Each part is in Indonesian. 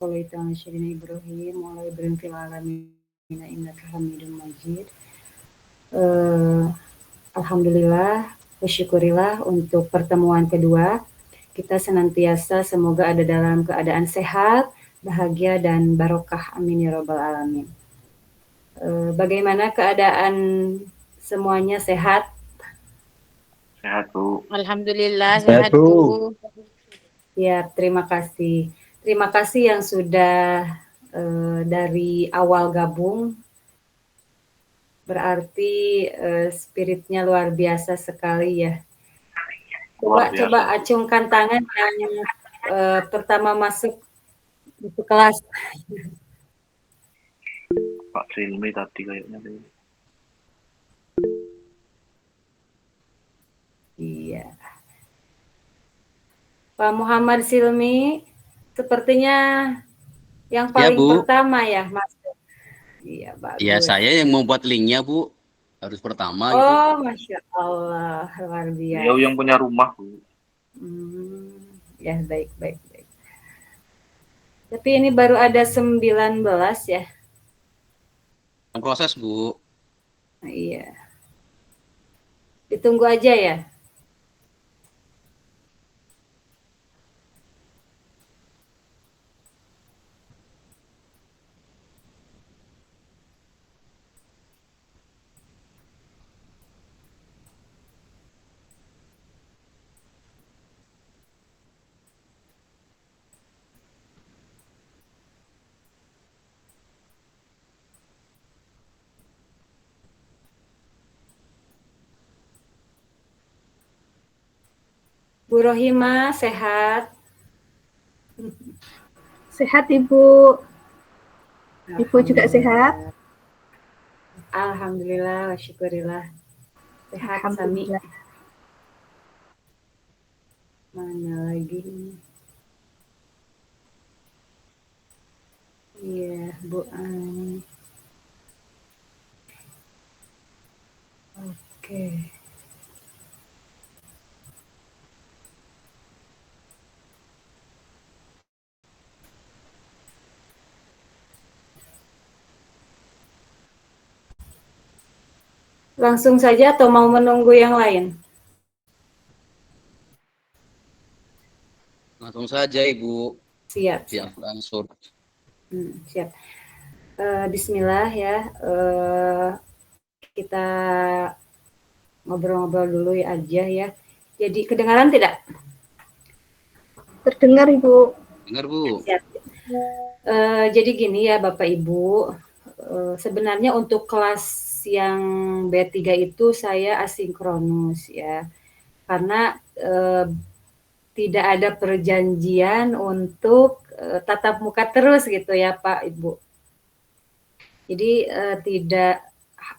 Sholaita ala sayyidina Ibrahim wa ala Ibrahim fil alamin innaka Hamidum Majid. Alhamdulillah, bersyukurilah untuk pertemuan kedua. Kita senantiasa semoga ada dalam keadaan sehat, bahagia dan barokah. Amin ya rabbal alamin. Bagaimana keadaan semuanya, sehat? Sehat, Bu. Alhamdulillah sehat, Bu. Ya, terima kasih. Terima kasih yang sudah dari awal gabung. Berarti spiritnya luar biasa sekali ya. Coba acungkan tangan yang pertama masuk kelas. Pak Silmi tadi kayaknya. Iya. Pak Muhammad Silmi, sepertinya yang paling pertama ya, Mas. Iya, bagus. Iya, saya yang mau buat linknya, Bu. Harus pertama gitu. Oh, Masya Allah, luar biasa. Beliau yang punya rumah, Bu. Ya, baik. Tapi ini baru ada 19 ya? Proses, Bu. Iya. Ditunggu aja ya? Bu Rohima, sehat? Sehat, Ibu. Ibu juga sehat? Alhamdulillah, syukurillah. Sehat, Sami. Mana lagi? Iya, Bu Ani. Oke. Langsung saja atau mau menunggu yang lain? Langsung saja, Ibu. Siap. Langsung. Siap. Bismillah ya. Kita ngobrol-ngobrol dulu aja ya. Jadi kedengaran tidak? Terdengar, Ibu. Dengar, Bu. Siap. Jadi gini ya Bapak Ibu, sebenarnya untuk kelas yang B3 itu saya asinkronus ya, karena tidak ada perjanjian untuk tatap muka terus gitu ya Pak Ibu. Jadi tidak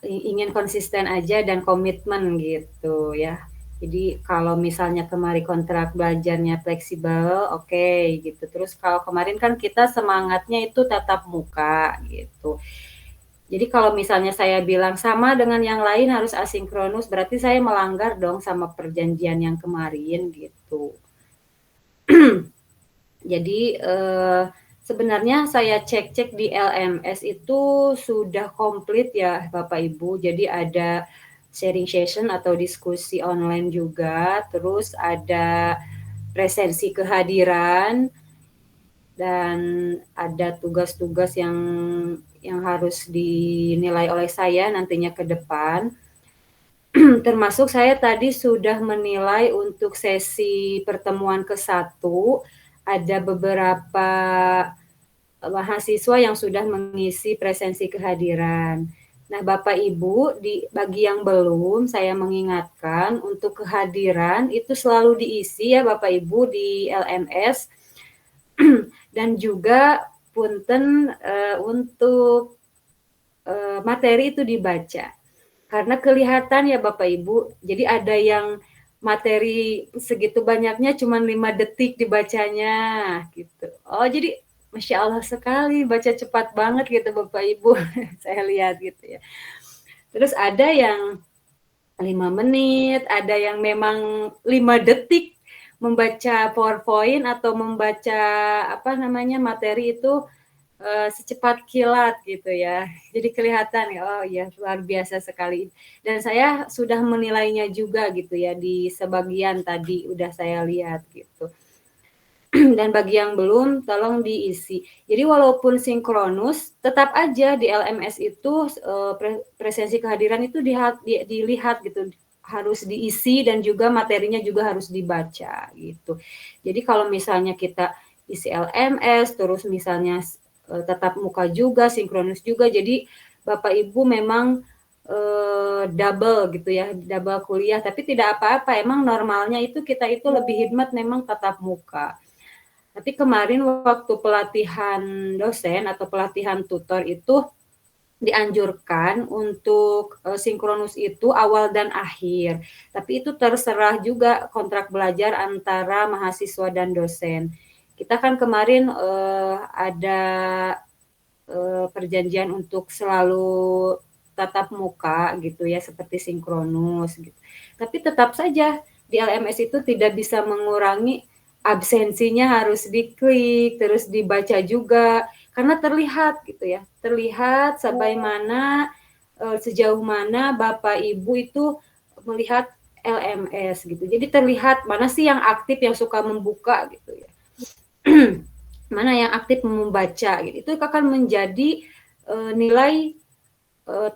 ingin konsisten aja dan komitmen gitu ya. Jadi kalau misalnya kemarin kontrak belajarnya fleksibel, oke, gitu. Terus kalau kemarin kan kita semangatnya itu tatap muka gitu. Jadi kalau misalnya saya bilang sama dengan yang lain harus asinkronus, berarti saya melanggar dong sama perjanjian yang kemarin gitu. Jadi sebenarnya saya cek-cek di LMS itu sudah komplit ya Bapak Ibu. Jadi ada sharing session atau diskusi online juga, terus ada presensi kehadiran, dan ada tugas-tugas yang harus dinilai oleh saya nantinya ke depan. Termasuk saya tadi sudah menilai untuk sesi pertemuan ke-1, ada beberapa mahasiswa yang sudah mengisi presensi kehadiran. Nah, Bapak Ibu, bagi yang belum, saya mengingatkan untuk kehadiran itu selalu diisi ya Bapak Ibu di LMS. Dan juga punten untuk materi itu dibaca. Karena kelihatan ya Bapak Ibu, jadi ada yang materi segitu banyaknya cuma 5 detik dibacanya gitu. Oh, jadi Masya Allah sekali, baca cepat banget gitu Bapak Ibu. Saya lihat gitu ya. Terus ada yang 5 menit, ada yang memang 5 detik membaca PowerPoint atau membaca apa namanya materi itu secepat kilat gitu ya. Jadi kelihatan ya, oh ya luar biasa sekali. Dan saya sudah menilainya juga gitu ya di sebagian tadi udah saya lihat gitu. Dan bagi yang belum tolong diisi. Jadi walaupun sinkronus tetap aja di LMS itu presensi kehadiran itu dilihat gitu, harus diisi dan juga materinya juga harus dibaca gitu. Jadi kalau misalnya kita isi LMS terus misalnya tatap muka juga, sinkronus juga, jadi Bapak Ibu memang double gitu ya, double kuliah, tapi tidak apa-apa, emang normalnya itu kita itu lebih hikmat memang tatap muka. Tapi kemarin waktu pelatihan dosen atau pelatihan tutor itu dianjurkan untuk sinkronus itu awal dan akhir. Tapi itu terserah juga kontrak belajar antara mahasiswa dan dosen. Kita kan kemarin ada perjanjian untuk selalu tatap muka gitu ya, seperti sinkronus gitu. Tapi tetap saja di LMS itu tidak bisa mengurangi absensinya, harus diklik, terus dibaca juga, karena terlihat gitu ya, terlihat sebagaimana sejauh mana Bapak Ibu itu melihat LMS gitu. Jadi terlihat mana sih yang aktif, yang suka membuka gitu ya. Mana yang aktif membaca gitu. Itu akan menjadi nilai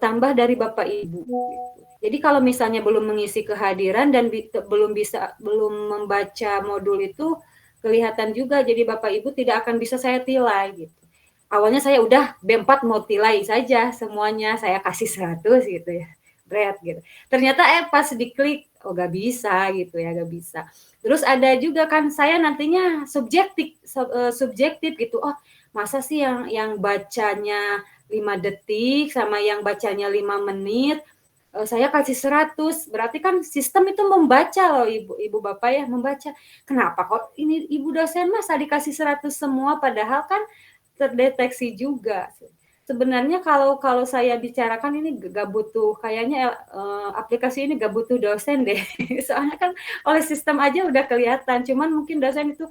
tambah dari Bapak Ibu gitu. Jadi kalau misalnya belum mengisi kehadiran dan belum membaca modul itu, kelihatan juga, jadi Bapak Ibu tidak akan bisa saya tilai gitu. Awalnya saya udah B4 mau tilai saja semuanya, saya kasih 100 gitu ya, berat gitu. Ternyata pas diklik, oh gak bisa gitu ya, gak bisa. Terus ada juga kan saya nantinya subjektif gitu, oh masa sih yang bacanya 5 detik sama yang bacanya 5 menit, saya kasih 100, berarti kan sistem itu membaca loh ibu bapak ya, membaca. Kenapa kok ini ibu dosen masa dikasih 100 semua, padahal kan terdeteksi juga. Sebenarnya kalau saya bicarakan ini gak butuh, kayaknya aplikasi ini gak butuh dosen deh. Soalnya kan oleh sistem aja udah kelihatan, cuman mungkin dosen itu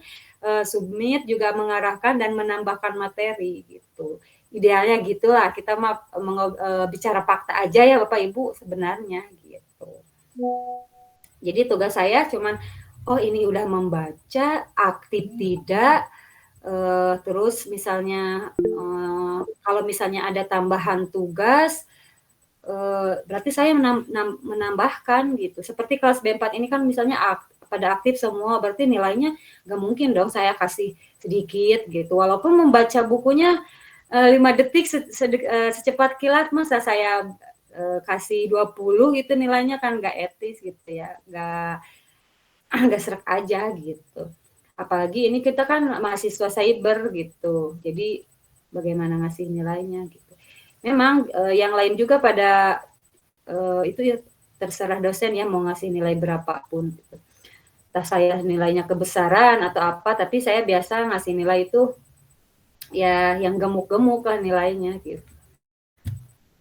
submit juga mengarahkan dan menambahkan materi gitu. Idealnya gitulah, kita mah bicara fakta aja ya Bapak Ibu sebenarnya gitu. Jadi tugas saya cuman, oh ini udah membaca, aktif tidak, terus misalnya kalau misalnya ada tambahan tugas, berarti saya menambahkan gitu. Seperti kelas B4 ini kan misalnya pada aktif semua, berarti nilainya nggak mungkin dong saya kasih sedikit gitu. Walaupun membaca bukunya 5 detik secepat kilat, masa saya kasih 20 gitu nilainya, kan nggak etis gitu ya, nggak serak aja gitu. Apalagi ini kita kan mahasiswa cyber gitu, jadi bagaimana ngasih nilainya gitu. Memang yang lain juga pada itu ya terserah dosen ya mau ngasih nilai berapapun gitu. Entah saya nilainya kebesaran atau apa, tapi saya biasa ngasih nilai itu ya yang gemuk-gemuk lah nilainya gitu.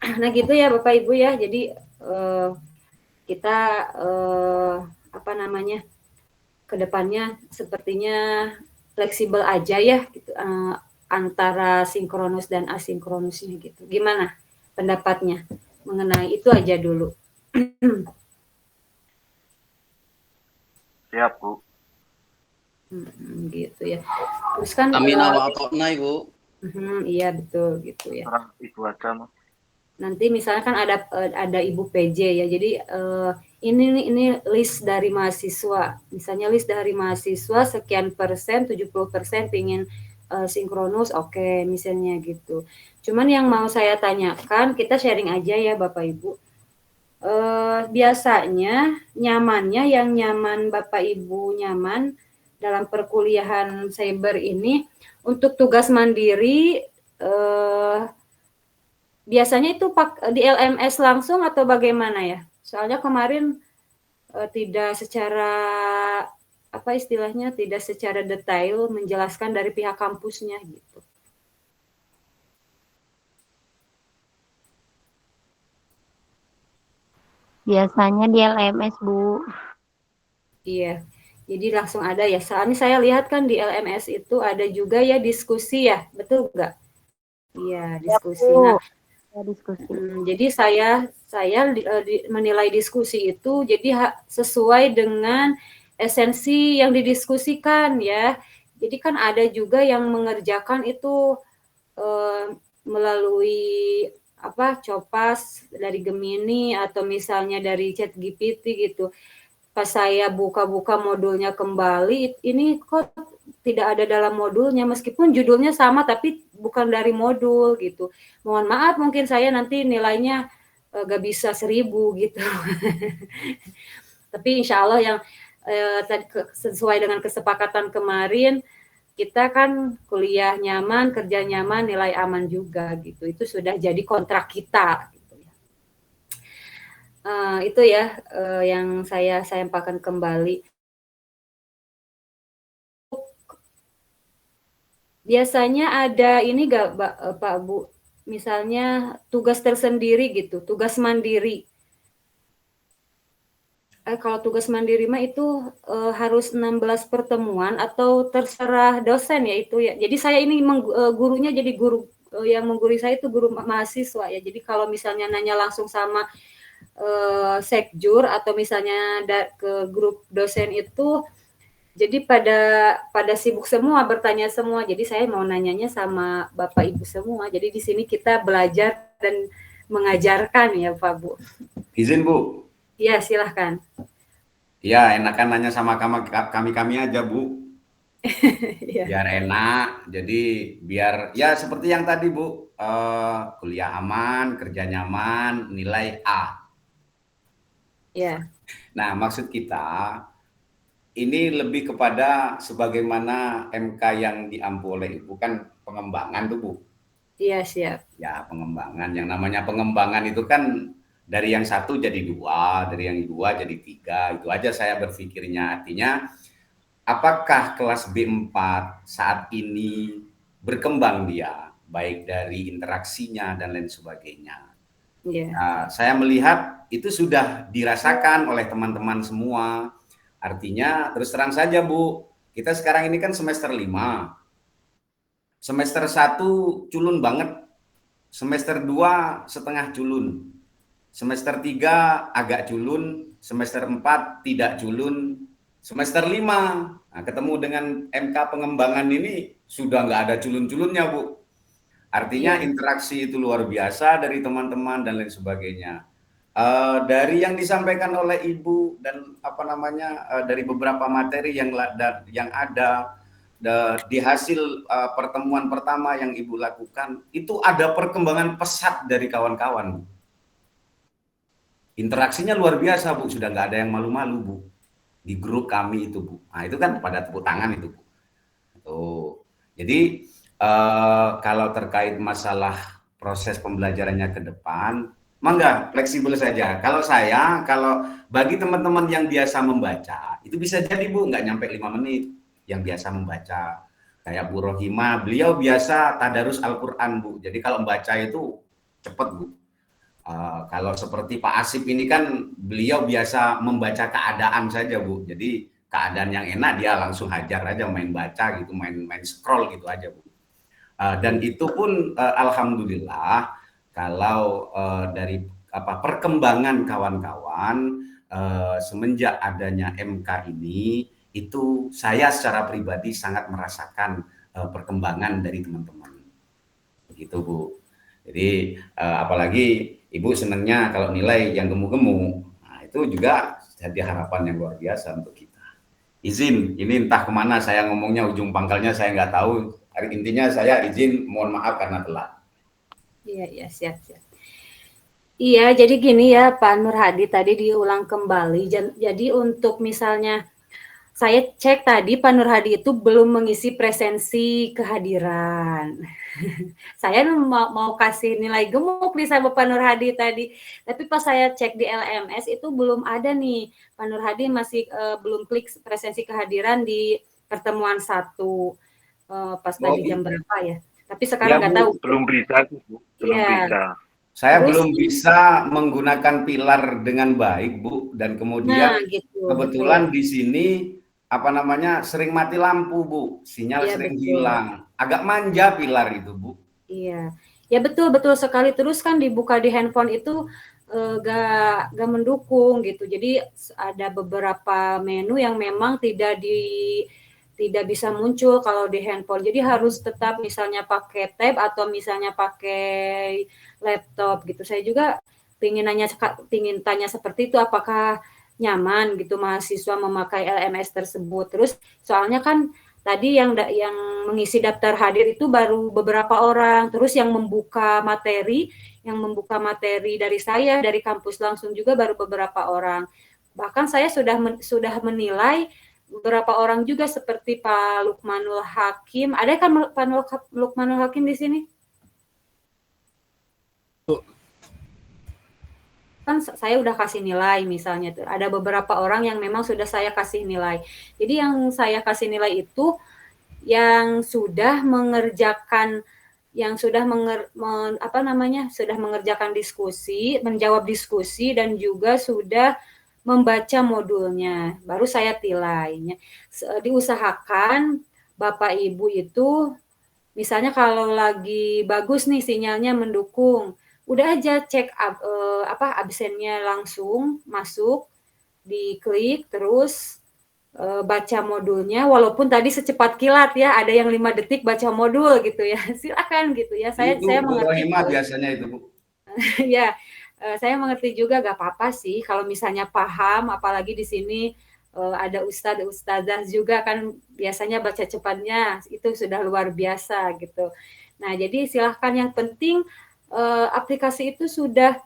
Nah gitu ya Bapak Ibu ya, jadi kita apa namanya, kedepannya sepertinya fleksibel aja ya gitu, antara sinkronus dan asinkronusnya gitu. Gimana pendapatnya mengenai itu aja dulu? Siap, Bu. Gitu ya. Terus kan Amin awak naik Bu. iya betul gitu ya. Orang itu aja, Mas. Nanti misalnya kan ada Ibu PJ ya. Jadi ini list dari mahasiswa. Misalnya list dari mahasiswa sekian persen, 70% ingin sinkronus, oke, misalnya gitu. Cuman yang mau saya tanyakan, kita sharing aja ya Bapak Ibu. Biasanya nyamannya, yang nyaman Bapak Ibu nyaman dalam perkuliahan cyber ini, untuk tugas mandiri biasanya itu di LMS langsung atau bagaimana ya? Soalnya kemarin tidak secara apa istilahnya, tidak secara detail menjelaskan dari pihak kampusnya gitu. Biasanya di LMS, Bu. Iya. Jadi langsung ada ya. Soalnya saya lihat kan di LMS itu ada juga ya diskusi ya, betul nggak? Iya, diskusi. Nah, diskusi. jadi saya menilai diskusi itu jadi sesuai dengan esensi yang didiskusikan ya. Jadi kan ada juga yang mengerjakan itu melalui Copas dari Gemini atau misalnya dari ChatGPT gitu. Pas saya buka-buka modulnya kembali, ini kok tidak ada dalam modulnya meskipun judulnya sama tapi bukan dari modul gitu. Mohon maaf mungkin saya nanti nilainya gak bisa 1000 gitu. Tapi insya Allah yang sesuai dengan kesepakatan kemarin, kita kan kuliah nyaman, kerja nyaman, nilai aman juga gitu. Itu sudah jadi kontrak kita. Gitu ya. Itu ya yang saya sampaikan kembali. Biasanya ada ini nggak, Pak Bu? Misalnya tugas tersendiri gitu, tugas mandiri. Kalau tugas mandiri mah itu harus 16 pertemuan atau terserah dosen ya itu ya. Jadi saya ini gurunya jadi guru yang menggurui saya itu guru mahasiswa ya. Jadi kalau misalnya nanya langsung sama sekjur atau misalnya ke grup dosen itu, jadi pada sibuk semua, bertanya semua. Jadi saya mau nanyanya sama Bapak Ibu semua. Jadi di sini kita belajar dan mengajarkan ya Pak Bu. Izin Bu. Iya, silahkan. Ya, enakan nanya sama kami aja, Bu. Biar enak, jadi biar ya seperti yang tadi, Bu. Kuliah aman, kerja nyaman, nilai A. Ya. Nah, maksud kita ini lebih kepada sebagaimana MK yang diampu oleh Ibu kan pengembangan tuh, Bu. Iya, siap. Ya, pengembangan. Yang namanya pengembangan itu kan dari yang satu jadi dua, dari yang dua jadi tiga, itu aja saya berpikirnya. Artinya, apakah kelas B4 saat ini berkembang dia, baik dari interaksinya dan lain sebagainya. Nah, saya melihat itu sudah dirasakan oleh teman-teman semua. Artinya, terus terang saja Bu, kita sekarang ini kan semester 5. Semester 1 culun banget, semester 2 setengah culun. Semester 3 agak culun, semester 4 tidak culun, semester 5 ketemu dengan MK pengembangan ini sudah nggak ada culun-culunnya Bu. Artinya interaksi itu luar biasa dari teman-teman dan lain sebagainya. Dari yang disampaikan oleh Ibu dan dari beberapa materi yang ada di hasil pertemuan pertama yang Ibu lakukan, itu ada perkembangan pesat dari kawan-kawan Bu. Interaksinya luar biasa Bu, sudah nggak ada yang malu-malu Bu di grup kami itu Bu. Nah itu kan pada tepuk tangan itu Bu. Tuh. Jadi kalau terkait masalah proses pembelajarannya ke depan, mangga fleksibel saja. Kalau bagi teman-teman yang biasa membaca, itu bisa jadi Bu nggak nyampe 5 menit yang biasa membaca. Kayak Bu Rohima, beliau biasa tadarus Al-Quran Bu. Jadi kalau membaca itu cepat Bu. Kalau seperti Pak Asif ini kan beliau biasa membaca keadaan saja Bu. Jadi keadaan yang enak dia langsung hajar aja main baca gitu, main scroll gitu aja Bu. Dan itu pun alhamdulillah kalau dari perkembangan kawan-kawan semenjak adanya MK ini, itu saya secara pribadi sangat merasakan perkembangan dari teman-teman. Begitu Bu. Jadi apalagi Ibu senangnya kalau nilai yang gemu-gemu, nah itu juga jadi harapan yang luar biasa untuk kita. Izin, ini entah kemana saya ngomongnya, ujung pangkalnya saya nggak tahu. Intinya saya izin, mohon maaf karena telat. Iya, siap. Iya, jadi gini ya Pak Nur Hadi, tadi diulang kembali. Jadi untuk misalnya, saya cek tadi Pak Nur Hadi itu belum mengisi presensi kehadiran. Saya mau kasih nilai gemuk nih sama Pak Nur Hadi tadi. Tapi pas saya cek di LMS itu belum ada nih. Pak Nur Hadi masih belum klik presensi kehadiran di pertemuan 1. Pas tadi jam berapa ya. Tapi sekarang nggak tahu. Belum bisa Bu. Belum bisa. Saya belum bisa menggunakan pilar dengan baik Bu. Dan kemudian kebetulan di sini apa namanya, sering mati lampu, Bu. Sinyal Iya, sering betul. hilang. Agak manja pilar itu, Bu. Iya. Ya betul sekali. Terus kan dibuka di handphone itu gak mendukung gitu. Jadi ada beberapa menu yang memang tidak bisa muncul kalau di handphone. Jadi harus tetap misalnya pakai tab atau misalnya pakai laptop gitu. Saya juga pingin tanya seperti itu, apakah nyaman gitu mahasiswa memakai LMS tersebut. Terus soalnya kan tadi yang mengisi daftar hadir itu baru beberapa orang, terus yang membuka materi dari saya dari kampus langsung juga baru beberapa orang. Bahkan saya sudah menilai beberapa orang juga seperti Pak Lukmanul Hakim. Ada kan Pak Lukmanul Hakim di sini? Kan saya udah kasih nilai misalnya tuh. Ada beberapa orang yang memang sudah saya kasih nilai. Jadi yang saya kasih nilai itu yang sudah mengerjakan sudah mengerjakan diskusi, menjawab diskusi dan juga sudah membaca modulnya. Baru saya nilainya. Diusahakan Bapak Ibu itu misalnya kalau lagi bagus nih sinyalnya mendukung, udah aja cek absennya langsung masuk, diklik terus baca modulnya, walaupun tadi secepat kilat ya, ada yang 5 detik baca modul gitu ya, silakan gitu ya. Saya mengerti biasanya itu, Bu. Ya, saya mengerti juga, gak apa-apa sih kalau misalnya paham, apalagi di sini ada ustadzah juga kan biasanya baca cepatnya itu sudah luar biasa gitu. Nah, jadi silahkan, yang penting aplikasi itu sudah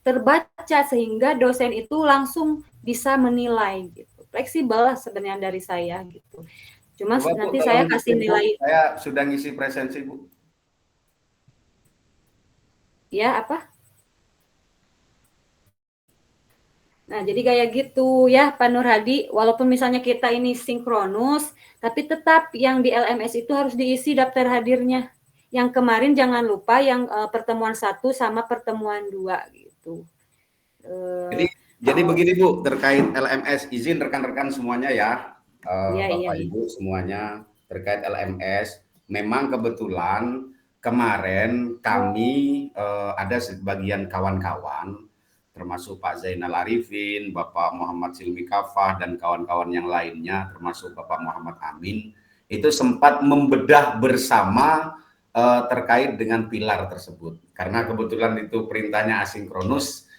terbaca sehingga dosen itu langsung bisa menilai gitu. Fleksibel sebenarnya dari saya gitu. Cuma coba, nanti Bu, saya kasih nilai. Saya sudah ngisi presensi, Bu. Ya, apa? Nah, jadi kayak gitu ya Pak Nur Hadi, walaupun misalnya kita ini sinkronus, tapi tetap yang di LMS itu harus diisi daftar hadirnya. Yang kemarin jangan lupa yang pertemuan 1 sama pertemuan 2 gitu. Jadi begini, Bu, terkait LMS, izin rekan-rekan semuanya ya, Bapak Ibu semuanya, terkait LMS, memang kebetulan kemarin kami ada sebagian kawan-kawan, termasuk Pak Zainal Arifin, Bapak Muhammad Silmi Kafah, dan kawan-kawan yang lainnya, termasuk Bapak Muhammad Amin, itu sempat membedah bersama terkait dengan pilar tersebut. Karena kebetulan itu perintahnya asinkronus,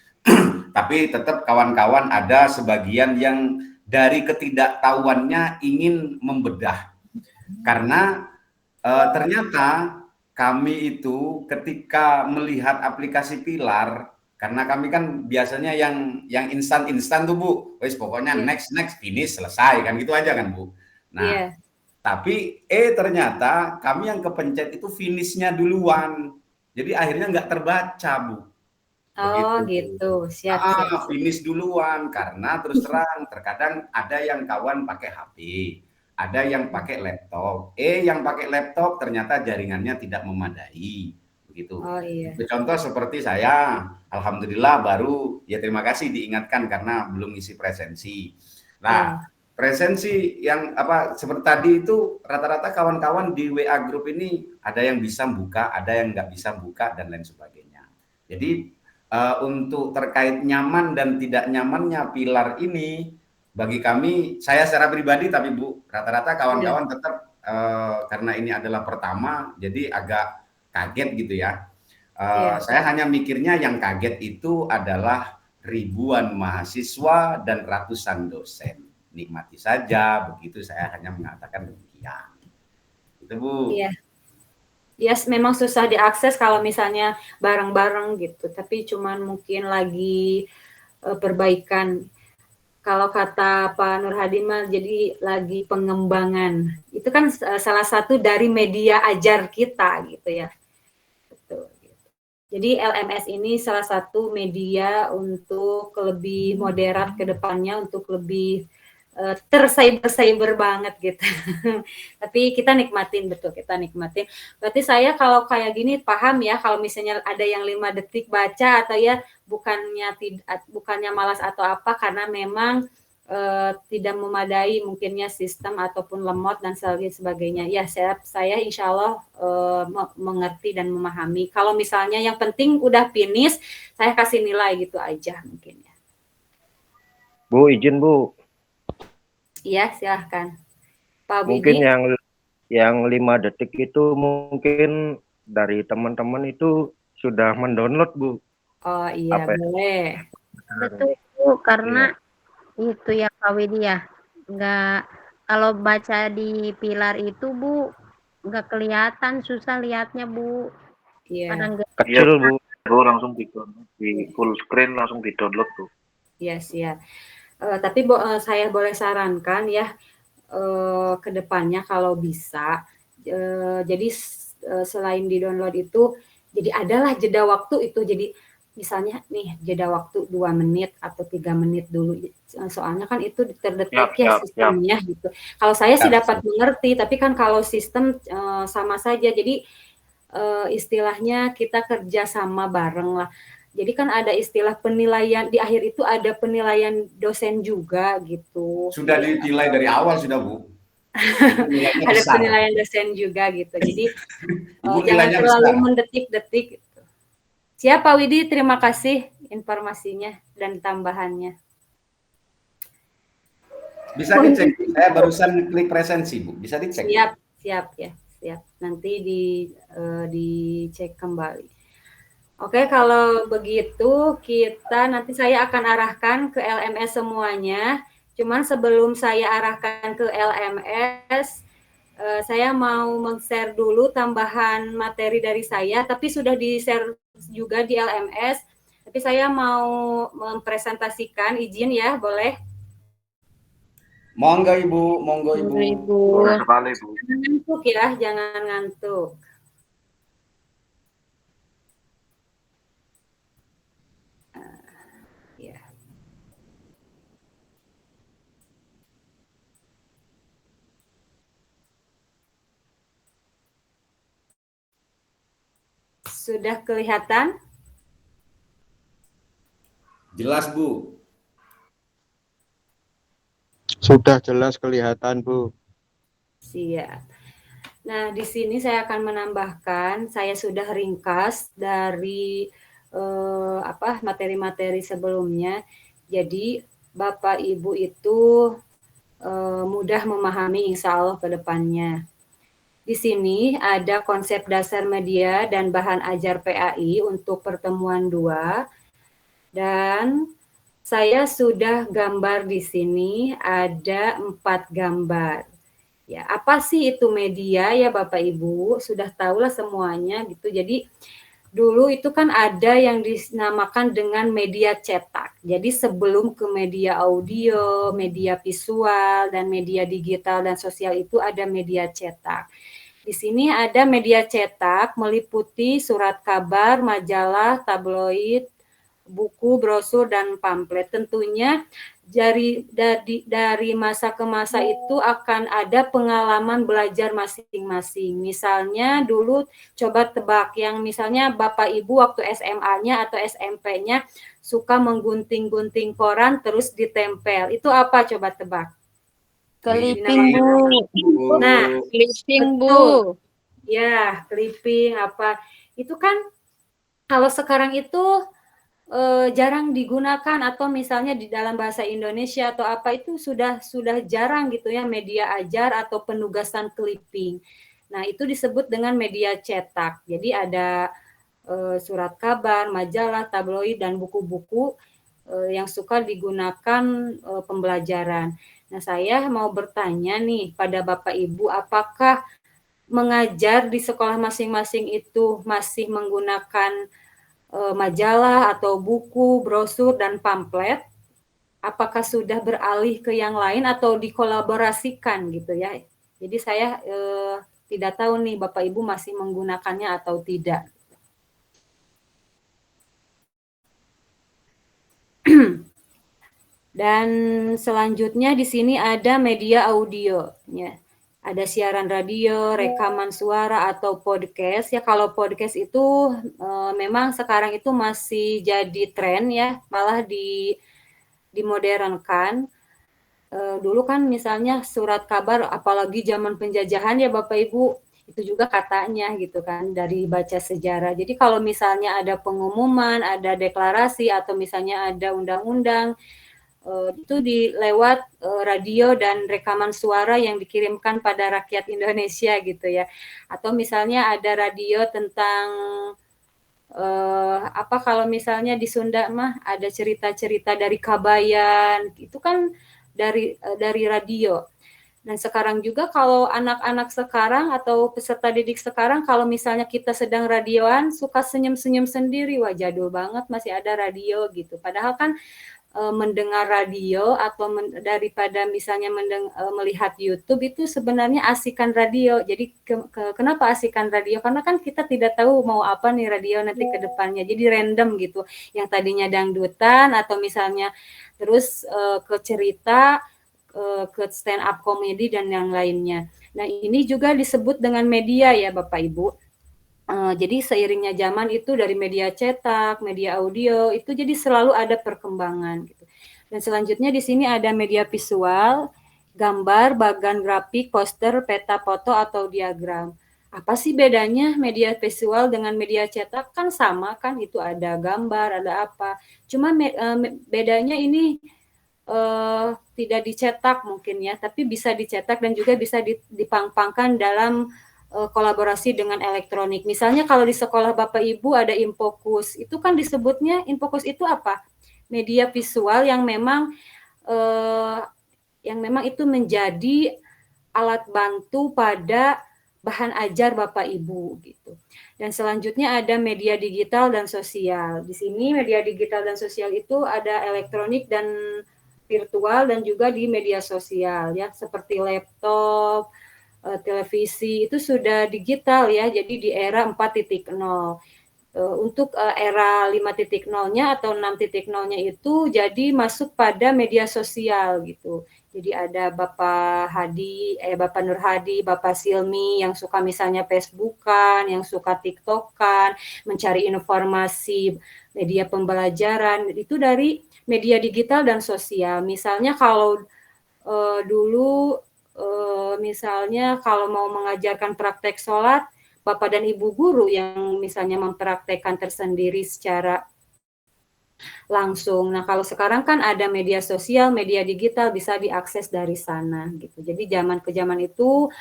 tapi tetap kawan-kawan ada sebagian yang dari ketidaktahuannya ingin membedah. Karena ternyata kami itu ketika melihat aplikasi pilar, karena kami kan biasanya yang instan tuh, Bu. Wes pokoknya next finish selesai kan gitu aja kan, Bu. Nah, tapi ternyata kami yang kepencet itu finishnya duluan. Jadi akhirnya nggak terbaca, Bu. Oh gitu, siap. Finish duluan karena terus terang terkadang ada yang kawan pakai HP, ada yang pakai laptop. Yang pakai laptop ternyata jaringannya tidak memadai, begitu. Oh iya. Contoh seperti saya, alhamdulillah baru ya terima kasih diingatkan karena belum isi presensi. Nah, presensi yang seperti tadi itu rata-rata kawan-kawan di WA grup ini ada yang bisa buka, ada yang nggak bisa buka dan lain sebagainya. Jadi untuk terkait nyaman dan tidak nyamannya pilar ini, bagi kami, saya secara pribadi tapi Bu, rata-rata kawan-kawan tetap karena ini adalah pertama, jadi agak kaget gitu ya. Saya hanya mikirnya yang kaget itu adalah ribuan mahasiswa dan ratusan dosen. Nikmati saja, begitu saya hanya mengatakan demikian. Itu, Bu. Iya. Ya, memang susah diakses kalau misalnya bareng-bareng gitu, tapi cuman mungkin lagi perbaikan. Kalau kata Pak Nur Hadi mah jadi lagi pengembangan. Itu kan salah satu dari media ajar kita gitu ya. Betul. Jadi LMS ini salah satu media untuk lebih moderat ke depannya, untuk lebih tercyber banget gitu. Tapi kita nikmatin, betul, kita nikmatin. Berarti saya kalau kayak gini paham ya, kalau misalnya ada yang 5 detik baca atau ya bukannya malas atau apa, karena memang tidak memadai mungkinnya sistem ataupun lemot dan sebagainya. Ya, saya insya Allah mengerti dan memahami. Kalau misalnya yang penting udah finish, saya kasih nilai gitu aja mungkin ya. Bu, izin Bu. Iya, silahkan. Pak Mungkin Widi. yang 5 detik itu mungkin dari teman-teman itu sudah mendownload Bu. Oh iya, boleh. Betul Bu, karena itu ya Pak Widi ya, nggak, kalau baca di pilar itu Bu nggak kelihatan, susah lihatnya Bu. Iya. Kecil Bu. Bu langsung di full screen langsung di download Bu. Iya siap. Tapi saya boleh sarankan ya ke depannya kalau bisa, jadi selain di download itu, jadi adalah jeda waktu itu, jadi misalnya nih jeda waktu 2 menit atau 3 menit dulu, soalnya kan itu terdetek ya sistemnya gitu. Kalau saya sih dapat mengerti, tapi kan kalau sistem sama saja, jadi istilahnya kita kerja sama bareng lah. Jadi kan ada istilah penilaian, di akhir itu ada penilaian dosen juga gitu. Sudah dinilai dari awal sudah Bu. Ada penilaian dosen juga gitu. Jadi jangan terlalu mendetik-detik gitu. Siap Pak Widi, terima kasih informasinya dan tambahannya. Bisa dicek, saya barusan klik presensi Bu, bisa dicek. Siap ya, siap. Nanti dicek kembali. Oke, kalau begitu kita nanti saya akan arahkan ke LMS semuanya. Cuman sebelum saya arahkan ke LMS, saya mau men-share dulu tambahan materi dari saya, tapi sudah di-share juga di LMS. Tapi saya mau mempresentasikan, izin ya, boleh? Monggo Ibu, monggo Ibu. Boleh sekali Bu. Jangan ngantuk ya, jangan ngantuk. Sudah kelihatan? Jelas, Bu. Sudah jelas kelihatan, Bu. Siap. Nah, di sini saya akan menambahkan, saya sudah ringkas dari materi-materi sebelumnya. Jadi, Bapak Ibu itu mudah memahami insya Allah ke depannya. Di sini ada konsep dasar media dan bahan ajar PAI untuk pertemuan 2. Dan saya sudah gambar di sini ada 4 gambar. Ya, apa sih itu media ya Bapak Ibu? Sudah tahulah semuanya gitu. Jadi dulu itu kan ada yang dinamakan dengan media cetak. Jadi sebelum ke media audio, media visual, dan media digital dan sosial itu ada media cetak. Di sini ada media cetak meliputi surat kabar, majalah, tabloid, buku, brosur, dan pamflet. Tentunya dari masa ke masa itu akan ada pengalaman belajar masing-masing. Misalnya dulu coba tebak yang misalnya Bapak Ibu waktu SMA-nya atau SMP-nya suka menggunting-gunting koran terus ditempel. Itu apa coba tebak? Clipping Bu. Nah, clipping Bu. Ya, clipping apa. Itu kan kalau sekarang itu jarang digunakan atau misalnya di dalam bahasa Indonesia atau apa itu sudah jarang gitu ya media ajar atau penugasan clipping. Nah, itu disebut dengan media cetak. Jadi ada surat kabar, majalah, tabloid dan buku-buku yang suka digunakan pembelajaran. Nah, saya mau bertanya nih pada Bapak Ibu, apakah mengajar di sekolah masing-masing itu masih menggunakan majalah atau buku, brosur, dan pamflet? Apakah sudah beralih ke yang lain atau dikolaborasikan gitu ya? Jadi saya tidak tahu nih Bapak Ibu masih menggunakannya atau tidak. Dan selanjutnya di sini ada media audio, ya. Ada siaran radio, rekaman suara atau podcast. Ya kalau podcast itu memang sekarang itu masih jadi tren ya, malah dimodernkan. dulu kan misalnya surat kabar, apalagi zaman penjajahan ya Bapak Ibu, itu juga katanya gitu kan dari baca sejarah. Jadi kalau misalnya ada pengumuman, ada deklarasi atau misalnya ada undang-undang, itu lewat radio dan rekaman suara yang dikirimkan pada rakyat Indonesia gitu ya. Atau misalnya ada radio tentang kalau misalnya di Sunda mah ada cerita-cerita dari Kabayan, itu kan dari radio. Dan sekarang juga kalau anak-anak sekarang atau peserta didik sekarang, kalau misalnya kita sedang radioan, suka senyum-senyum sendiri, wah jadul banget masih ada radio gitu. Padahal kan mendengar radio atau daripada misalnya melihat YouTube itu sebenarnya asikan radio. Jadi kenapa asikan radio? Karena kan kita tidak tahu mau apa nih radio nanti ke depannya. Jadi random gitu. Yang tadinya dangdutan atau misalnya terus ke cerita, ke stand up comedy dan yang lainnya. Nah, ini juga disebut dengan media ya Bapak Ibu. Jadi seiringnya zaman itu dari media cetak, media audio, itu jadi selalu ada perkembangan gitu. Dan selanjutnya di sini ada media visual, gambar, bagan grafik, poster, peta foto atau diagram. Apa sih bedanya media visual dengan media cetak? Kan sama kan, itu ada gambar, ada apa. Cuma bedanya ini tidak dicetak mungkin ya, tapi bisa dicetak dan juga bisa dipangpangkan dalam kolaborasi dengan elektronik. Misalnya kalau di sekolah Bapak Ibu ada Infokus, itu kan disebutnya Infokus itu apa? Media visual yang memang itu menjadi alat bantu pada bahan ajar Bapak Ibu gitu. Dan selanjutnya ada media digital dan sosial. Di sini media digital dan sosial itu ada elektronik dan virtual dan juga di media sosial ya, seperti laptop, televisi itu sudah digital ya, jadi di era 4.0. Untuk era 5.0-nya atau 6.0-nya itu jadi masuk pada media sosial gitu. Jadi ada Bapak Nur Hadi, Bapak Silmi yang suka misalnya Facebookan, yang suka TikTokan, mencari informasi media pembelajaran, itu dari media digital dan sosial. Misalnya kalau dulu misalnya kalau mau mengajarkan praktek sholat, Bapak dan Ibu guru yang misalnya mempraktekkan tersendiri secara langsung. Nah, kalau sekarang kan ada media sosial, media digital bisa diakses dari sana gitu. Jadi zaman ke zaman itu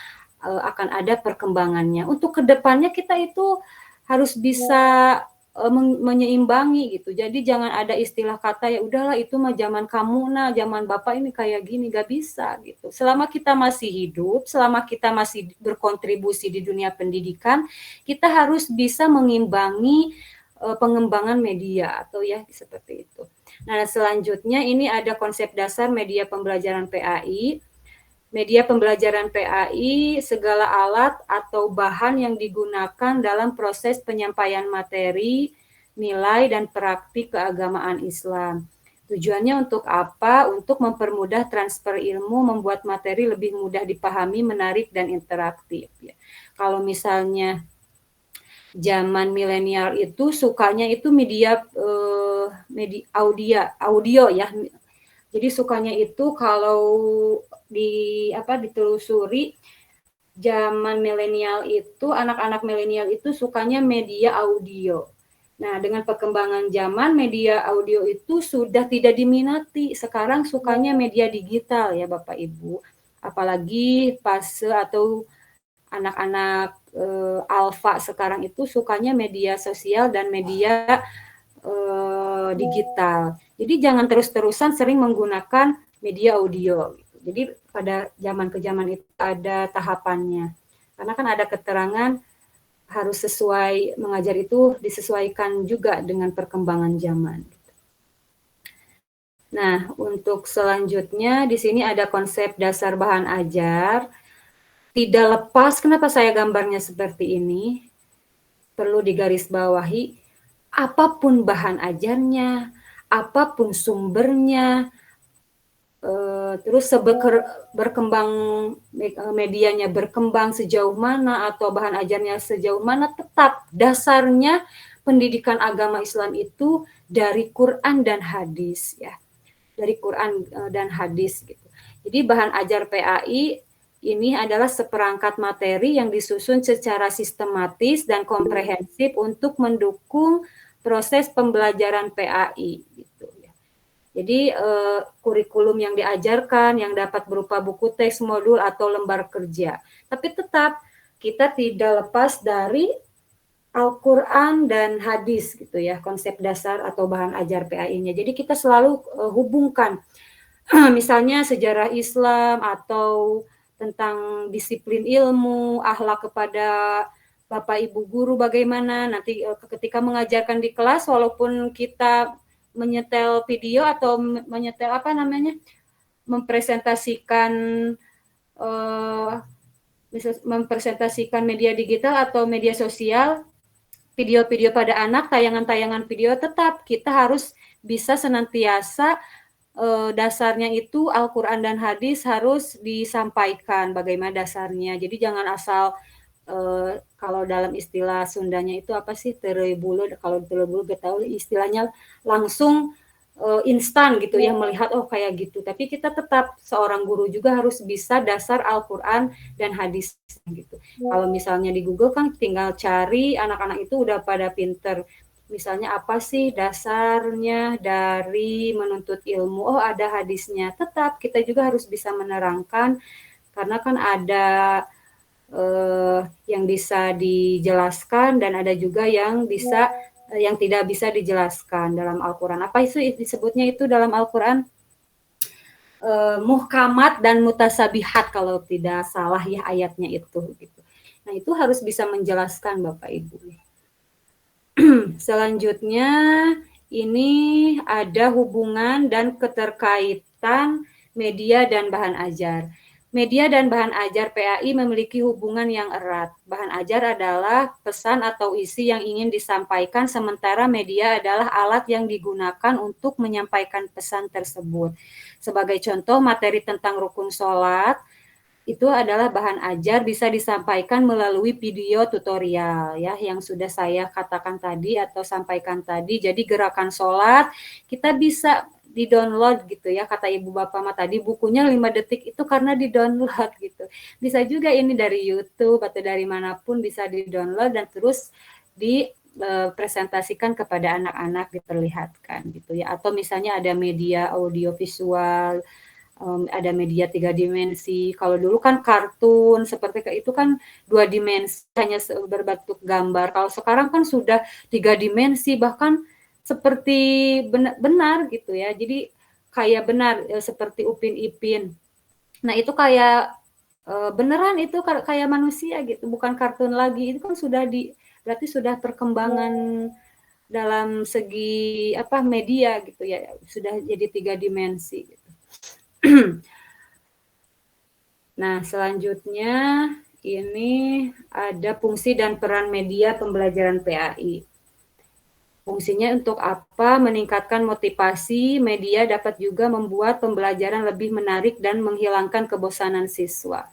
akan ada perkembangannya. Untuk kedepannya kita itu harus bisa menyeimbangi gitu. Jadi jangan ada istilah kata ya udahlah itu mah zaman kamu, nah zaman Bapak ini kayak gini, gak bisa gitu. Selama kita masih hidup, selama kita masih berkontribusi di dunia pendidikan, kita harus bisa mengimbangi pengembangan media atau ya seperti itu. Nah, selanjutnya ini ada konsep dasar media pembelajaran PAI. Media pembelajaran PAI, segala alat atau bahan yang digunakan dalam proses penyampaian materi, nilai, dan praktik keagamaan Islam. Tujuannya untuk apa? Untuk mempermudah transfer ilmu, membuat materi lebih mudah dipahami, menarik, dan interaktif. Ya. Kalau misalnya zaman milenial itu sukanya itu media audio ya. Jadi sukanya itu kalau ditelusuri zaman milenial itu anak-anak milenial itu sukanya media audio. Nah, dengan perkembangan zaman media audio itu sudah tidak diminati. Sekarang sukanya media digital ya Bapak Ibu. Apalagi fase atau anak-anak alfa sekarang itu sukanya media sosial dan media digital. Jadi jangan terus-terusan sering menggunakan media audio. Jadi pada zaman ke zaman itu ada tahapannya. Karena kan ada keterangan harus sesuai, mengajar itu disesuaikan juga dengan perkembangan zaman. Nah, untuk selanjutnya di sini ada konsep dasar bahan ajar. Tidak lepas, kenapa saya gambarnya seperti ini? Perlu digarisbawahi, apapun bahan ajarnya, apapun sumbernya, terus berkembang medianya berkembang sejauh mana atau bahan ajarnya sejauh mana, tetap dasarnya pendidikan agama Islam itu dari Quran dan hadis ya, dari Quran dan hadis gitu. Jadi bahan ajar PAI ini adalah seperangkat materi yang disusun secara sistematis dan komprehensif untuk mendukung proses pembelajaran PAI gitu ya. Jadi kurikulum yang diajarkan yang dapat berupa buku teks, modul atau lembar kerja. Tapi tetap kita tidak lepas dari Al-Quran dan hadis gitu ya, konsep dasar atau bahan ajar PAI-nya. Jadi kita selalu hubungkan misalnya sejarah Islam atau tentang disiplin ilmu, akhlak kepada Bapak Ibu guru bagaimana nanti ketika mengajarkan di kelas, walaupun kita menyetel video atau menyetel mempresentasikan media digital atau media sosial, video-video pada anak, tayangan-tayangan video, tetap kita harus bisa senantiasa dasarnya itu Al-Quran dan hadis harus disampaikan bagaimana dasarnya. Jadi jangan asal kalau dalam istilah Sundanya itu apa sih, terebulu, kalau terebulu gak tahu istilahnya, langsung instan gitu ya, melihat oh kayak gitu. Tapi kita tetap seorang guru juga harus bisa dasar Al-Quran dan hadis gitu. Kalau misalnya di Google kan tinggal cari, anak-anak itu udah pada pinter. Misalnya apa sih dasarnya dari menuntut ilmu? Oh ada hadisnya. Tetap kita juga harus bisa menerangkan karena kan ada yang bisa dijelaskan dan ada juga yang tidak bisa dijelaskan dalam Al-Quran. Apa itu disebutnya itu dalam Al-Quran? Muhkamat dan mutasabihat kalau tidak salah ya ayatnya itu. Gitu. Nah itu harus bisa menjelaskan Bapak Ibu. Selanjutnya ini ada hubungan dan keterkaitan media dan bahan ajar. Media dan bahan ajar PAI memiliki hubungan yang erat. Bahan ajar adalah pesan atau isi yang ingin disampaikan, sementara media adalah alat yang digunakan untuk menyampaikan pesan tersebut. Sebagai contoh, materi tentang rukun sholat itu adalah bahan ajar, bisa disampaikan melalui video tutorial ya yang sudah saya katakan tadi atau sampaikan tadi. Jadi gerakan sholat kita bisa di-download gitu ya, kata Ibu Bapak mah tadi bukunya 5 detik itu karena di-download gitu. Bisa juga ini dari YouTube atau dari manapun bisa di-download dan terus dipresentasikan kepada anak-anak, diperlihatkan gitu ya. Atau misalnya ada media audio visual, ada media 3 dimensi. Kalau dulu kan kartun seperti itu kan 2 dimensi, hanya berbentuk gambar. Kalau sekarang kan sudah 3 dimensi, bahkan seperti benar gitu ya. Jadi kayak benar seperti Upin Ipin. Nah itu kayak beneran itu kayak manusia gitu, bukan kartun lagi. Itu kan berarti sudah perkembangan dalam segi media gitu ya, sudah jadi 3 dimensi gitu. Nah, selanjutnya ini ada fungsi dan peran media pembelajaran PAI. Fungsinya untuk apa? Meningkatkan motivasi. Media dapat juga membuat pembelajaran lebih menarik dan menghilangkan kebosanan siswa.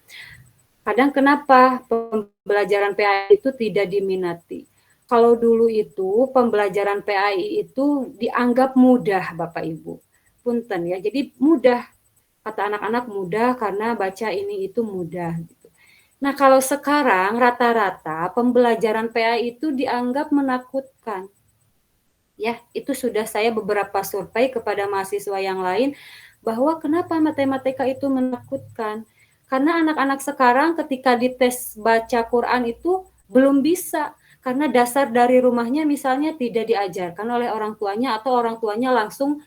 Kadang kenapa pembelajaran PAI itu tidak diminati? Kalau dulu itu pembelajaran PAI itu dianggap mudah, Bapak Ibu. Punten ya, jadi mudah. Kata anak-anak mudah karena baca ini itu mudah. Gitu. Nah kalau sekarang rata-rata pembelajaran PAI itu dianggap menakutkan. Ya itu sudah saya beberapa survei kepada mahasiswa yang lain bahwa kenapa matematika itu menakutkan. Karena anak-anak sekarang ketika dites baca Quran itu belum bisa. Karena dasar dari rumahnya misalnya tidak diajarkan oleh orang tuanya atau orang tuanya langsung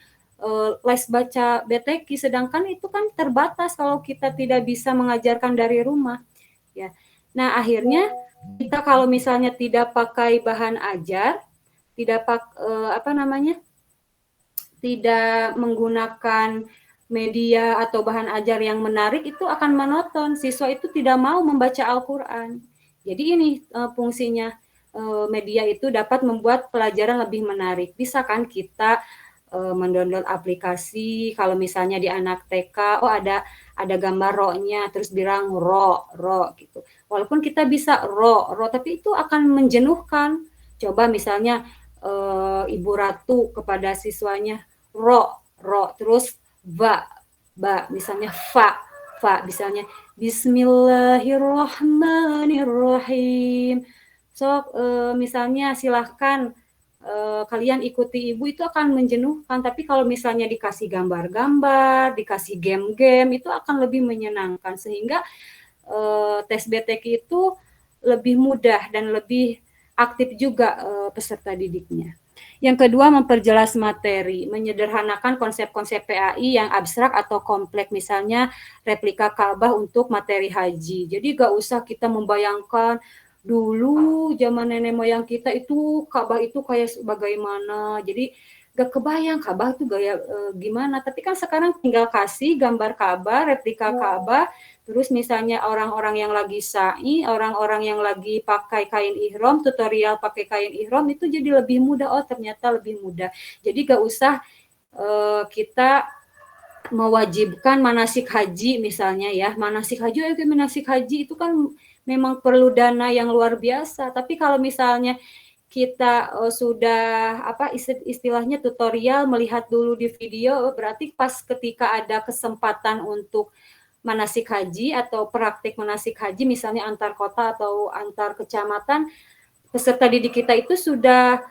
les baca BTQ, sedangkan itu kan terbatas kalau kita tidak bisa mengajarkan dari rumah ya. Nah akhirnya kita kalau misalnya tidak pakai bahan ajar, tidak tidak menggunakan media atau bahan ajar yang menarik, itu akan monoton, siswa itu tidak mau membaca Al-Quran. Jadi ini fungsinya media itu dapat membuat pelajaran lebih menarik. Bisa kan kita mendownload aplikasi, kalau misalnya di anak TK, oh ada gambar ro-nya, terus bilang ro gitu. Walaupun kita bisa ro, tapi itu akan menjenuhkan. Coba misalnya Ibu Ratu kepada siswanya ro, terus ba ba, misalnya fa, misalnya Bismillahirrahmanirrahim. So, misalnya silahkan kalian ikuti ibu, itu akan menjenuhkan, tapi kalau misalnya dikasih gambar-gambar, dikasih game-game, itu akan lebih menyenangkan, sehingga tes BTK itu lebih mudah dan lebih aktif juga peserta didiknya. Yang kedua, memperjelas materi, menyederhanakan konsep-konsep PAI yang abstrak atau kompleks, misalnya replika Ka'bah untuk materi haji. Jadi gak usah kita membayangkan dulu zaman nenek moyang kita itu Ka'bah itu kayak bagaimana. Jadi gak kebayang Ka'bah itu gaya gimana. Tapi kan sekarang tinggal kasih gambar Ka'bah, replika Ka'bah, terus misalnya orang-orang yang lagi sa'i, orang-orang yang lagi pakai kain ihram, tutorial pakai kain ihram, itu jadi lebih mudah. Oh, ternyata lebih mudah. Jadi gak usah kita mewajibkan manasik haji misalnya ya. Manasik haji itu kan memang perlu dana yang luar biasa. Tapi kalau misalnya kita sudah istilahnya tutorial, melihat dulu di video, berarti pas ketika ada kesempatan untuk manasik haji atau praktik manasik haji misalnya antar kota atau antar kecamatan, peserta didik kita itu sudah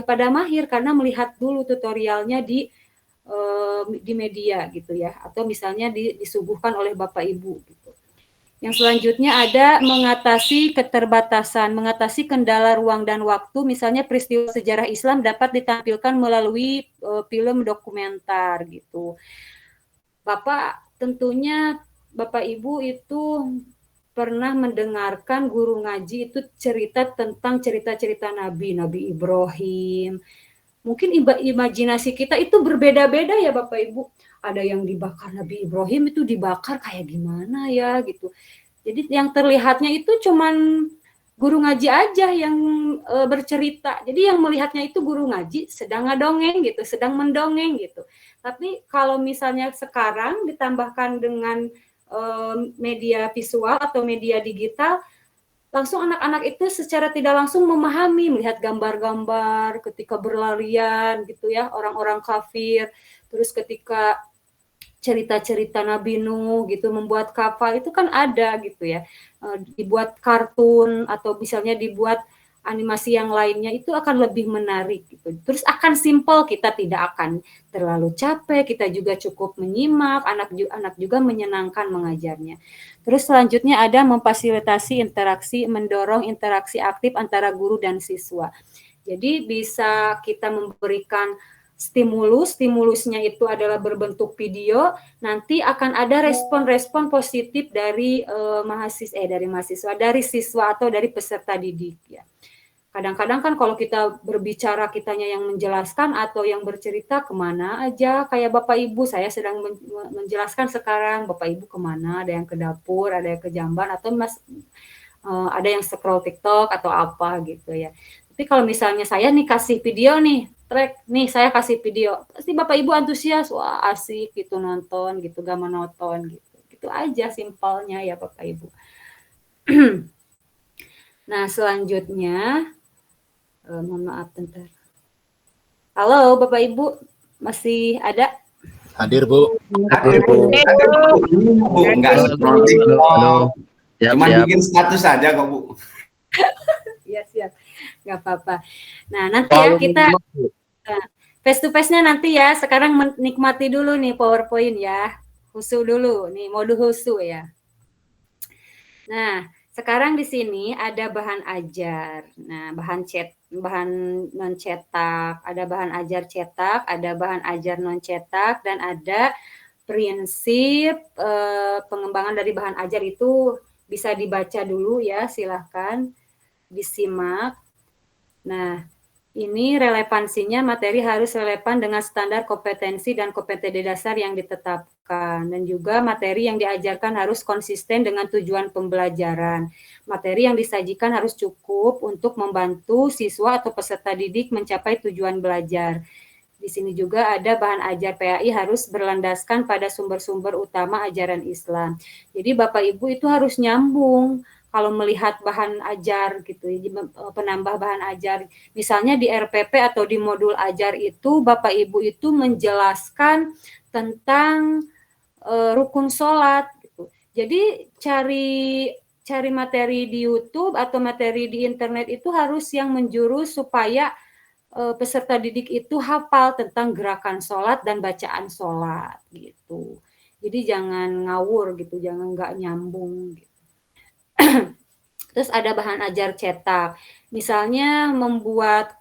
pada mahir karena melihat dulu tutorialnya di media gitu ya, atau misalnya disuguhkan oleh Bapak Ibu gitu. Yang selanjutnya ada mengatasi keterbatasan, mengatasi kendala ruang dan waktu, misalnya peristiwa sejarah Islam dapat ditampilkan melalui film dokumenter gitu. Tentunya Bapak Ibu itu pernah mendengarkan guru ngaji itu cerita tentang cerita-cerita Nabi Ibrahim. Mungkin imajinasi kita itu berbeda-beda ya Bapak Ibu. Ada yang dibakar Nabi Ibrahim itu dibakar kayak gimana ya gitu. Jadi yang terlihatnya itu cuman guru ngaji aja yang bercerita. Jadi yang melihatnya itu guru ngaji sedang ngadongeng gitu, sedang mendongeng gitu. Tapi kalau misalnya sekarang ditambahkan dengan media visual atau media digital, langsung anak-anak itu secara tidak langsung memahami, melihat gambar-gambar ketika berlarian gitu ya, orang-orang kafir, terus ketika cerita-cerita Nabi Nuh gitu, membuat kapal itu kan ada gitu ya, dibuat kartun atau misalnya dibuat animasi yang lainnya, itu akan lebih menarik gitu. Terus akan simple, kita tidak akan terlalu capek, kita juga cukup menyimak, anak juga menyenangkan mengajarnya. Terus selanjutnya ada memfasilitasi interaksi, mendorong interaksi aktif antara guru dan siswa. Jadi bisa kita memberikan stimulusnya itu adalah berbentuk video, nanti akan ada respon-respon positif dari siswa atau dari peserta didik ya. Kadang-kadang kan kalau kita berbicara kitanya yang menjelaskan atau yang bercerita kemana aja, kayak Bapak Ibu, saya sedang menjelaskan sekarang, Bapak Ibu kemana, ada yang ke dapur, ada yang ke jamban, atau ada yang scroll TikTok atau apa gitu ya. Tapi kalau misalnya saya nih kasih video nih, saya kasih video, pasti Bapak Ibu antusias, wah asik gitu nonton gitu, gak monoton gitu. Gitu aja simpelnya ya Bapak Ibu. Nah selanjutnya, mohon maaf bentar. Halo Bapak Ibu, masih ada? Hadir Bu. Hadir Bu. Enggak scrolling. Cuma bikin status saja kok Bu. Iya siap, nggak apa-apa. Nah nanti ya kita face to face-nya nanti ya. Sekarang menikmati dulu nih PowerPoint ya, husu dulu nih, mode husu ya. Nah sekarang di sini ada bahan ajar. Nah bahan non cetak, ada bahan ajar cetak, ada bahan ajar non cetak, dan ada prinsip pengembangan dari bahan ajar itu bisa dibaca dulu ya, silahkan disimak. Nah, ini relevansinya, materi harus relevan dengan standar kompetensi dan kompetensi dasar yang ditetapkan. Dan juga materi yang diajarkan harus konsisten dengan tujuan pembelajaran. Materi yang disajikan harus cukup untuk membantu siswa atau peserta didik mencapai tujuan belajar. Di sini juga ada bahan ajar PAI harus berlandaskan pada sumber-sumber utama ajaran Islam. Jadi Bapak Ibu itu harus nyambung kalau melihat bahan ajar gitu, penambah bahan ajar. Misalnya di RPP atau di modul ajar itu Bapak Ibu itu menjelaskan tentang rukun sholat gitu. Jadi cari materi di YouTube atau materi di internet itu harus yang menjurus supaya peserta didik itu hafal tentang gerakan sholat dan bacaan sholat gitu. Jadi jangan ngawur gitu, jangan nggak nyambung gitu. Terus ada bahan ajar cetak. Misalnya membuat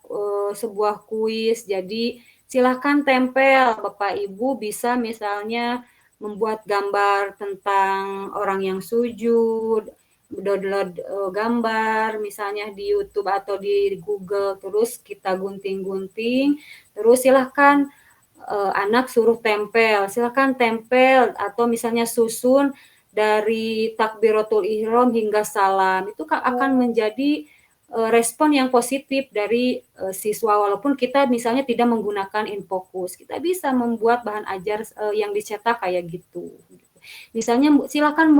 sebuah kuis, jadi silahkan tempel. Bapak Ibu bisa misalnya membuat gambar tentang orang yang sujud, download gambar misalnya di YouTube atau di Google, terus kita gunting-gunting, terus silahkan anak suruh tempel, silahkan tempel atau misalnya susun dari takbiratul ihram hingga salam, itu akan menjadi respon yang positif dari siswa, walaupun kita misalnya tidak menggunakan infocus, kita bisa membuat bahan ajar yang dicetak kayak gitu. Misalnya silakan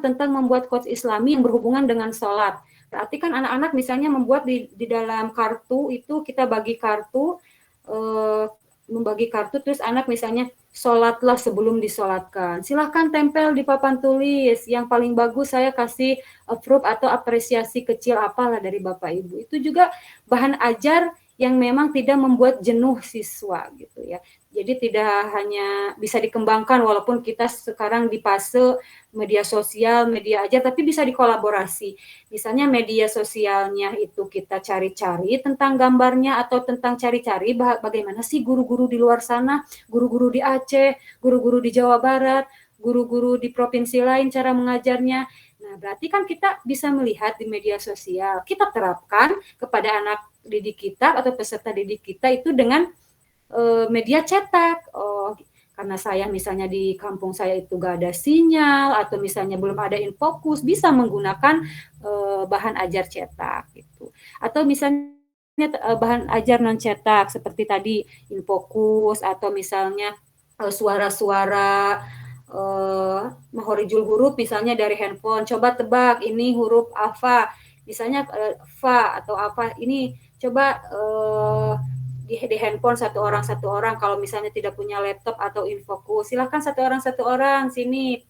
tentang membuat quotes Islami yang berhubungan dengan sholat. Berarti kan anak-anak misalnya membuat di dalam kartu itu, kita bagi kartu, membagi kartu, terus anak misalnya sholatlah sebelum disolatkan. Silahkan tempel di papan tulis. Yang paling bagus saya kasih approve atau apresiasi kecil apalah dari Bapak Ibu. Itu juga bahan ajar yang memang tidak membuat jenuh siswa gitu ya. Jadi tidak hanya bisa dikembangkan walaupun kita sekarang di fase media sosial, media aja, tapi bisa dikolaborasi. Misalnya media sosialnya itu kita cari-cari tentang gambarnya atau tentang cari-cari bagaimana sih guru-guru di luar sana, guru-guru di Aceh, guru-guru di Jawa Barat, guru-guru di provinsi lain cara mengajarnya. Nah, berarti kan kita bisa melihat di media sosial, kita terapkan kepada anak didik kita atau peserta didik kita itu dengan media cetak. Karena saya misalnya di kampung saya itu gak ada sinyal atau misalnya belum ada infocus, bisa menggunakan bahan ajar cetak gitu. Atau misalnya bahan ajar non cetak seperti tadi infocus atau misalnya suara-suara mahorijul huruf misalnya dari handphone, coba tebak ini huruf alfa, misalnya fa atau apa, ini coba di handphone satu orang, kalau misalnya tidak punya laptop atau infocus, silahkan satu orang sini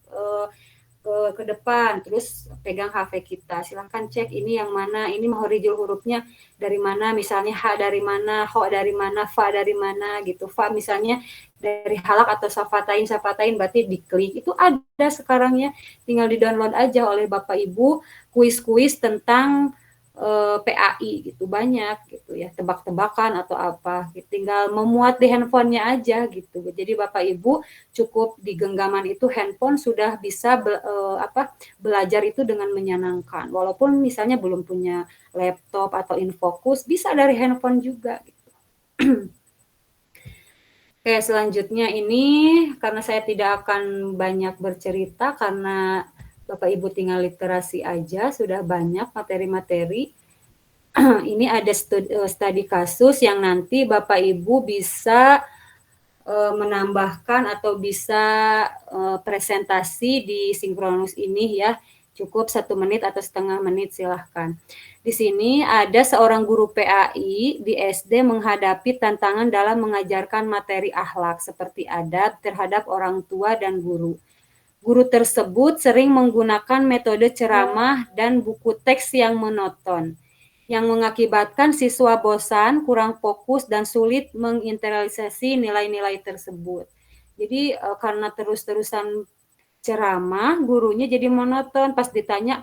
ke depan, terus pegang HP kita, silahkan cek ini yang mana, ini mahorijul hurufnya dari mana, misalnya H dari mana, Ho dari mana, Fa dari mana gitu. Fa misalnya dari halak atau safatain berarti diklik. Itu ada sekarang ya, tinggal di-download aja oleh Bapak Ibu, kuis-kuis tentang PAI gitu, banyak gitu ya, tebak-tebakan atau apa, tinggal memuat di handphonenya aja gitu. Jadi Bapak Ibu cukup di genggaman itu handphone sudah bisa belajar itu dengan menyenangkan, walaupun misalnya belum punya laptop atau infocus, bisa dari handphone juga gitu. Oke, selanjutnya ini karena saya tidak akan banyak bercerita karena Bapak Ibu tinggal literasi aja, sudah banyak materi-materi. Ini ada studi kasus yang nanti Bapak Ibu bisa menambahkan atau bisa presentasi di sinkronus ini ya. Cukup 1 menit atau setengah menit, silahkan. Di sini ada seorang guru PAI di SD menghadapi tantangan dalam mengajarkan materi akhlak seperti adab terhadap orang tua dan guru. Guru tersebut sering menggunakan metode ceramah dan buku teks yang monoton, yang mengakibatkan siswa bosan, kurang fokus, dan sulit menginternalisasi nilai-nilai tersebut. Jadi karena terus-terusan ceramah, gurunya jadi monoton. Pas ditanya,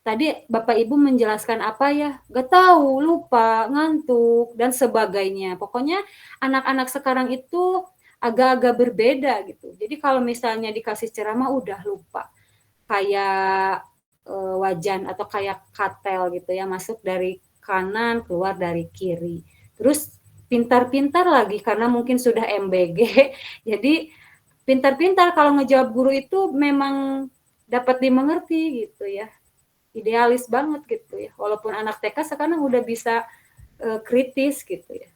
tadi Bapak Ibu menjelaskan apa ya? Gak tahu, lupa, ngantuk, dan sebagainya. Pokoknya anak-anak sekarang itu agak-agak berbeda gitu. Jadi kalau misalnya dikasih ceramah udah lupa. Kayak wajan atau kayak katel gitu ya, masuk dari kanan keluar dari kiri. Terus pintar-pintar lagi karena mungkin sudah MBG. Jadi pintar-pintar kalau ngejawab guru itu memang dapat dimengerti gitu ya. Idealis banget gitu ya. Walaupun anak TK sekarang udah bisa kritis gitu ya.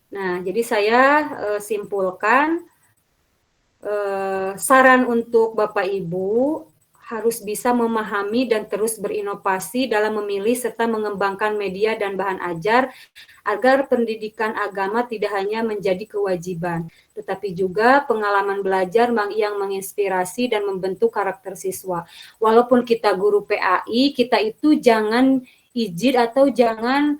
Nah, jadi saya simpulkan saran untuk Bapak Ibu harus bisa memahami dan terus berinovasi dalam memilih serta mengembangkan media dan bahan ajar agar pendidikan agama tidak hanya menjadi kewajiban, tetapi juga pengalaman belajar yang menginspirasi dan membentuk karakter siswa. Walaupun kita guru PAI, kita itu jangan izin atau jangan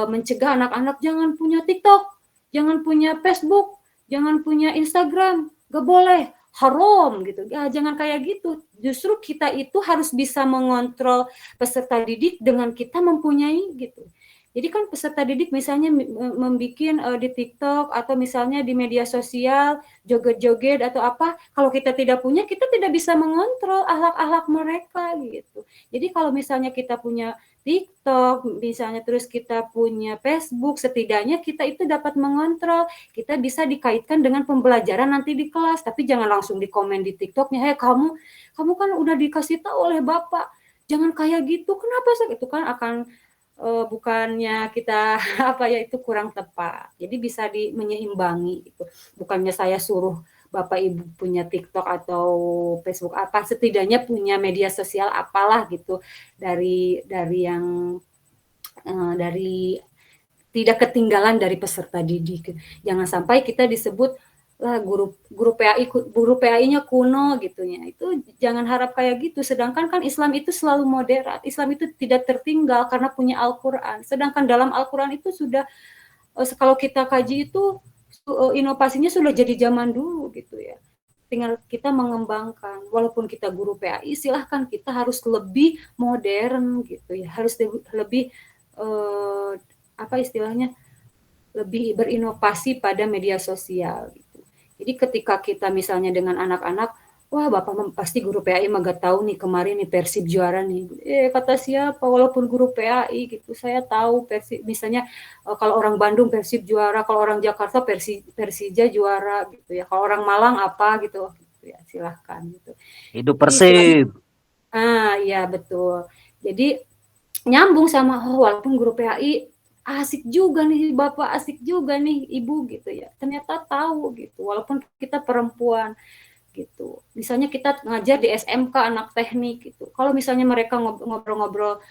mencegah anak-anak jangan punya TikTok, jangan punya Facebook, jangan punya Instagram, gak boleh, haram gitu. Ya, jangan kayak gitu. Justru kita itu harus bisa mengontrol peserta didik dengan kita mempunyai gitu. Jadi kan peserta didik misalnya membuat di TikTok atau misalnya di media sosial joget-joget atau apa, kalau kita tidak punya, kita tidak bisa mengontrol akhlak-akhlak mereka gitu. Jadi kalau misalnya kita punya TikTok, misalnya terus kita punya Facebook, setidaknya kita itu dapat mengontrol, kita bisa dikaitkan dengan pembelajaran nanti di kelas, tapi jangan langsung di komen di TikToknya, kamu kan udah dikasih tahu oleh Bapak, jangan kayak gitu, kenapa sih? Itu kan akan bukannya kita apa ya itu kurang tepat. Jadi bisa menyeimbangi gitu. Bukannya saya suruh Bapak Ibu punya TikTok atau Facebook apa, setidaknya punya media sosial apalah gitu dari yang dari tidak ketinggalan dari peserta didik. Jangan sampai kita disebut lah guru PAI-nya kuno gitu ya. Itu jangan harap kayak gitu. Sedangkan kan Islam itu selalu moderat. Islam itu tidak tertinggal karena punya Al-Qur'an. Sedangkan dalam Al-Qur'an itu sudah kalau kita kaji itu inovasinya sudah jadi zaman dulu gitu ya. Tinggal kita mengembangkan. Walaupun kita guru PAI, silahkan kita harus lebih modern gitu ya. Harus lebih apa istilahnya? Lebih berinovasi pada media sosial gitu. Jadi ketika kita misalnya dengan anak-anak, wah Bapak pasti guru PAI mah gak tahu nih kemarin nih Persib juara nih. Kata siapa? Walaupun guru PAI gitu, saya tahu Persib. Misalnya kalau orang Bandung Persib juara, kalau orang Jakarta Persija juara gitu ya. Kalau orang Malang apa gitu ya silahkan gitu. Hidup Persib. Ya betul. Jadi nyambung sama walaupun guru PAI asik juga nih Bapak, asik juga nih Ibu gitu ya. Ternyata tahu gitu, walaupun kita perempuan gitu. Misalnya kita ngajar di SMK anak teknik gitu. Kalau misalnya mereka ngobrol-ngobrol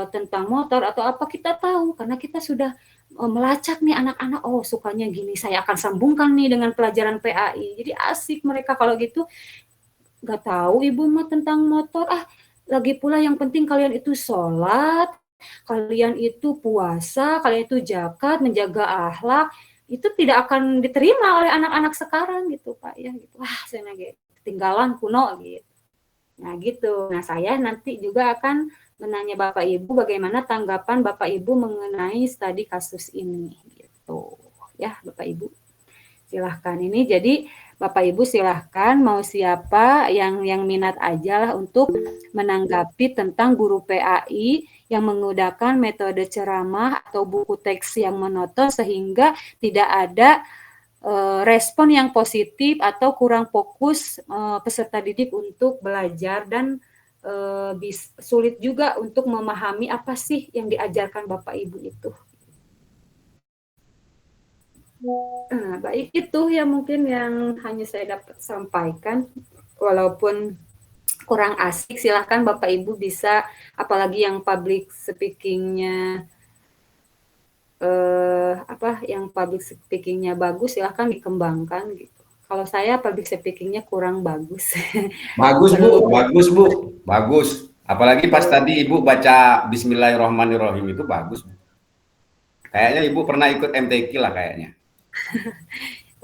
tentang motor atau apa, kita tahu karena kita sudah melacak nih anak-anak, oh sukanya gini, saya akan sambungkan nih dengan pelajaran PAI. Jadi asik mereka kalau gitu. Gak tahu Ibu mah tentang motor, lagi pula yang penting kalian itu sholat, kalian itu puasa, kalian itu zakat, menjaga akhlak, itu tidak akan diterima oleh anak-anak sekarang gitu Pak ya gitu. Saya ketinggalan kuno gitu. Nah gitu. Nah saya nanti juga akan menanya Bapak Ibu bagaimana tanggapan Bapak Ibu mengenai studi kasus ini gitu. Ya Bapak Ibu. Silahkan ini jadi Bapak Ibu silahkan mau siapa yang minat aja lah untuk menanggapi tentang guru PAI yang menggunakan metode ceramah atau buku teks yang monoton sehingga tidak ada respon yang positif atau kurang fokus peserta didik untuk belajar dan sulit juga untuk memahami apa sih yang diajarkan Bapak Ibu itu. Nah, baik itu ya mungkin yang hanya saya dapat sampaikan, walaupun kurang asik, silahkan Bapak Ibu bisa, apalagi yang public speakingnya yang public speakingnya bagus, silahkan dikembangkan gitu. Kalau saya public speakingnya kurang bagus. Bagus. Apalagi pas tadi Ibu baca Bismillahirrahmanirrahim itu bagus. Kayaknya Ibu pernah ikut MTQ lah kayaknya.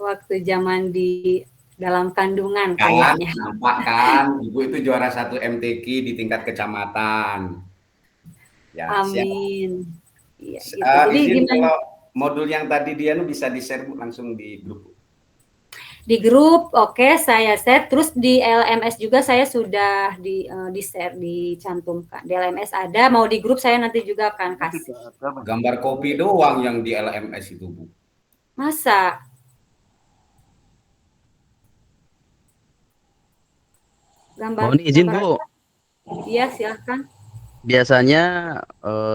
Waktu zaman di dalam kandungan kayaknya. Nampak kan, Ibu itu juara 1 MTQ di tingkat kecamatan. Ya, amin. Iya, gitu. Jadi gimana? Kalau modul yang tadi dia bisa di-share langsung di grup. Di grup, oke, saya share. Terus di LMS juga saya sudah di-share, dicantumkan. Di LMS ada, mau di grup saya nanti juga akan kasih. Gambar kopi doang yang di LMS itu, Bu. Masa? Mohon izin, Bu. Iya, silahkan. Biasanya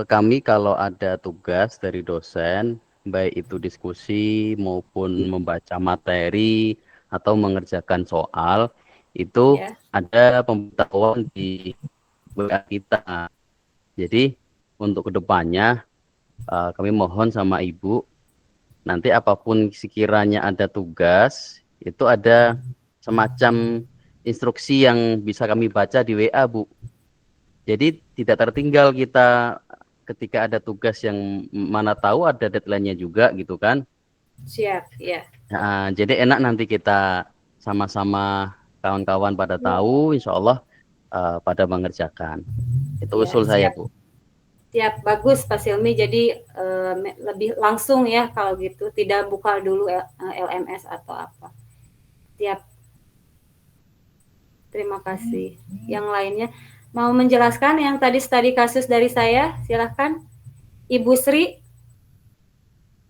kami kalau ada tugas dari dosen, baik itu diskusi maupun membaca materi atau mengerjakan soal, itu Ya. ada pemberitahuan di WA kita. Jadi untuk kedepannya kami mohon sama Ibu, nanti apapun sekiranya ada tugas, itu ada semacam instruksi yang bisa kami baca di WA, Bu. Jadi tidak tertinggal kita ketika ada tugas yang mana tahu ada deadline-nya juga gitu kan. Siap, ya. Nah, jadi enak nanti kita sama-sama kawan-kawan pada tahu, insya Allah pada mengerjakan. Itu Ya, usul saya, siap. Bu. Siap, bagus Pak Silmi. Jadi lebih langsung ya kalau gitu, tidak buka dulu LMS atau apa. Siap. Terima kasih. Yang lainnya mau menjelaskan yang tadi studi kasus dari saya, silahkan. Ibu Sri.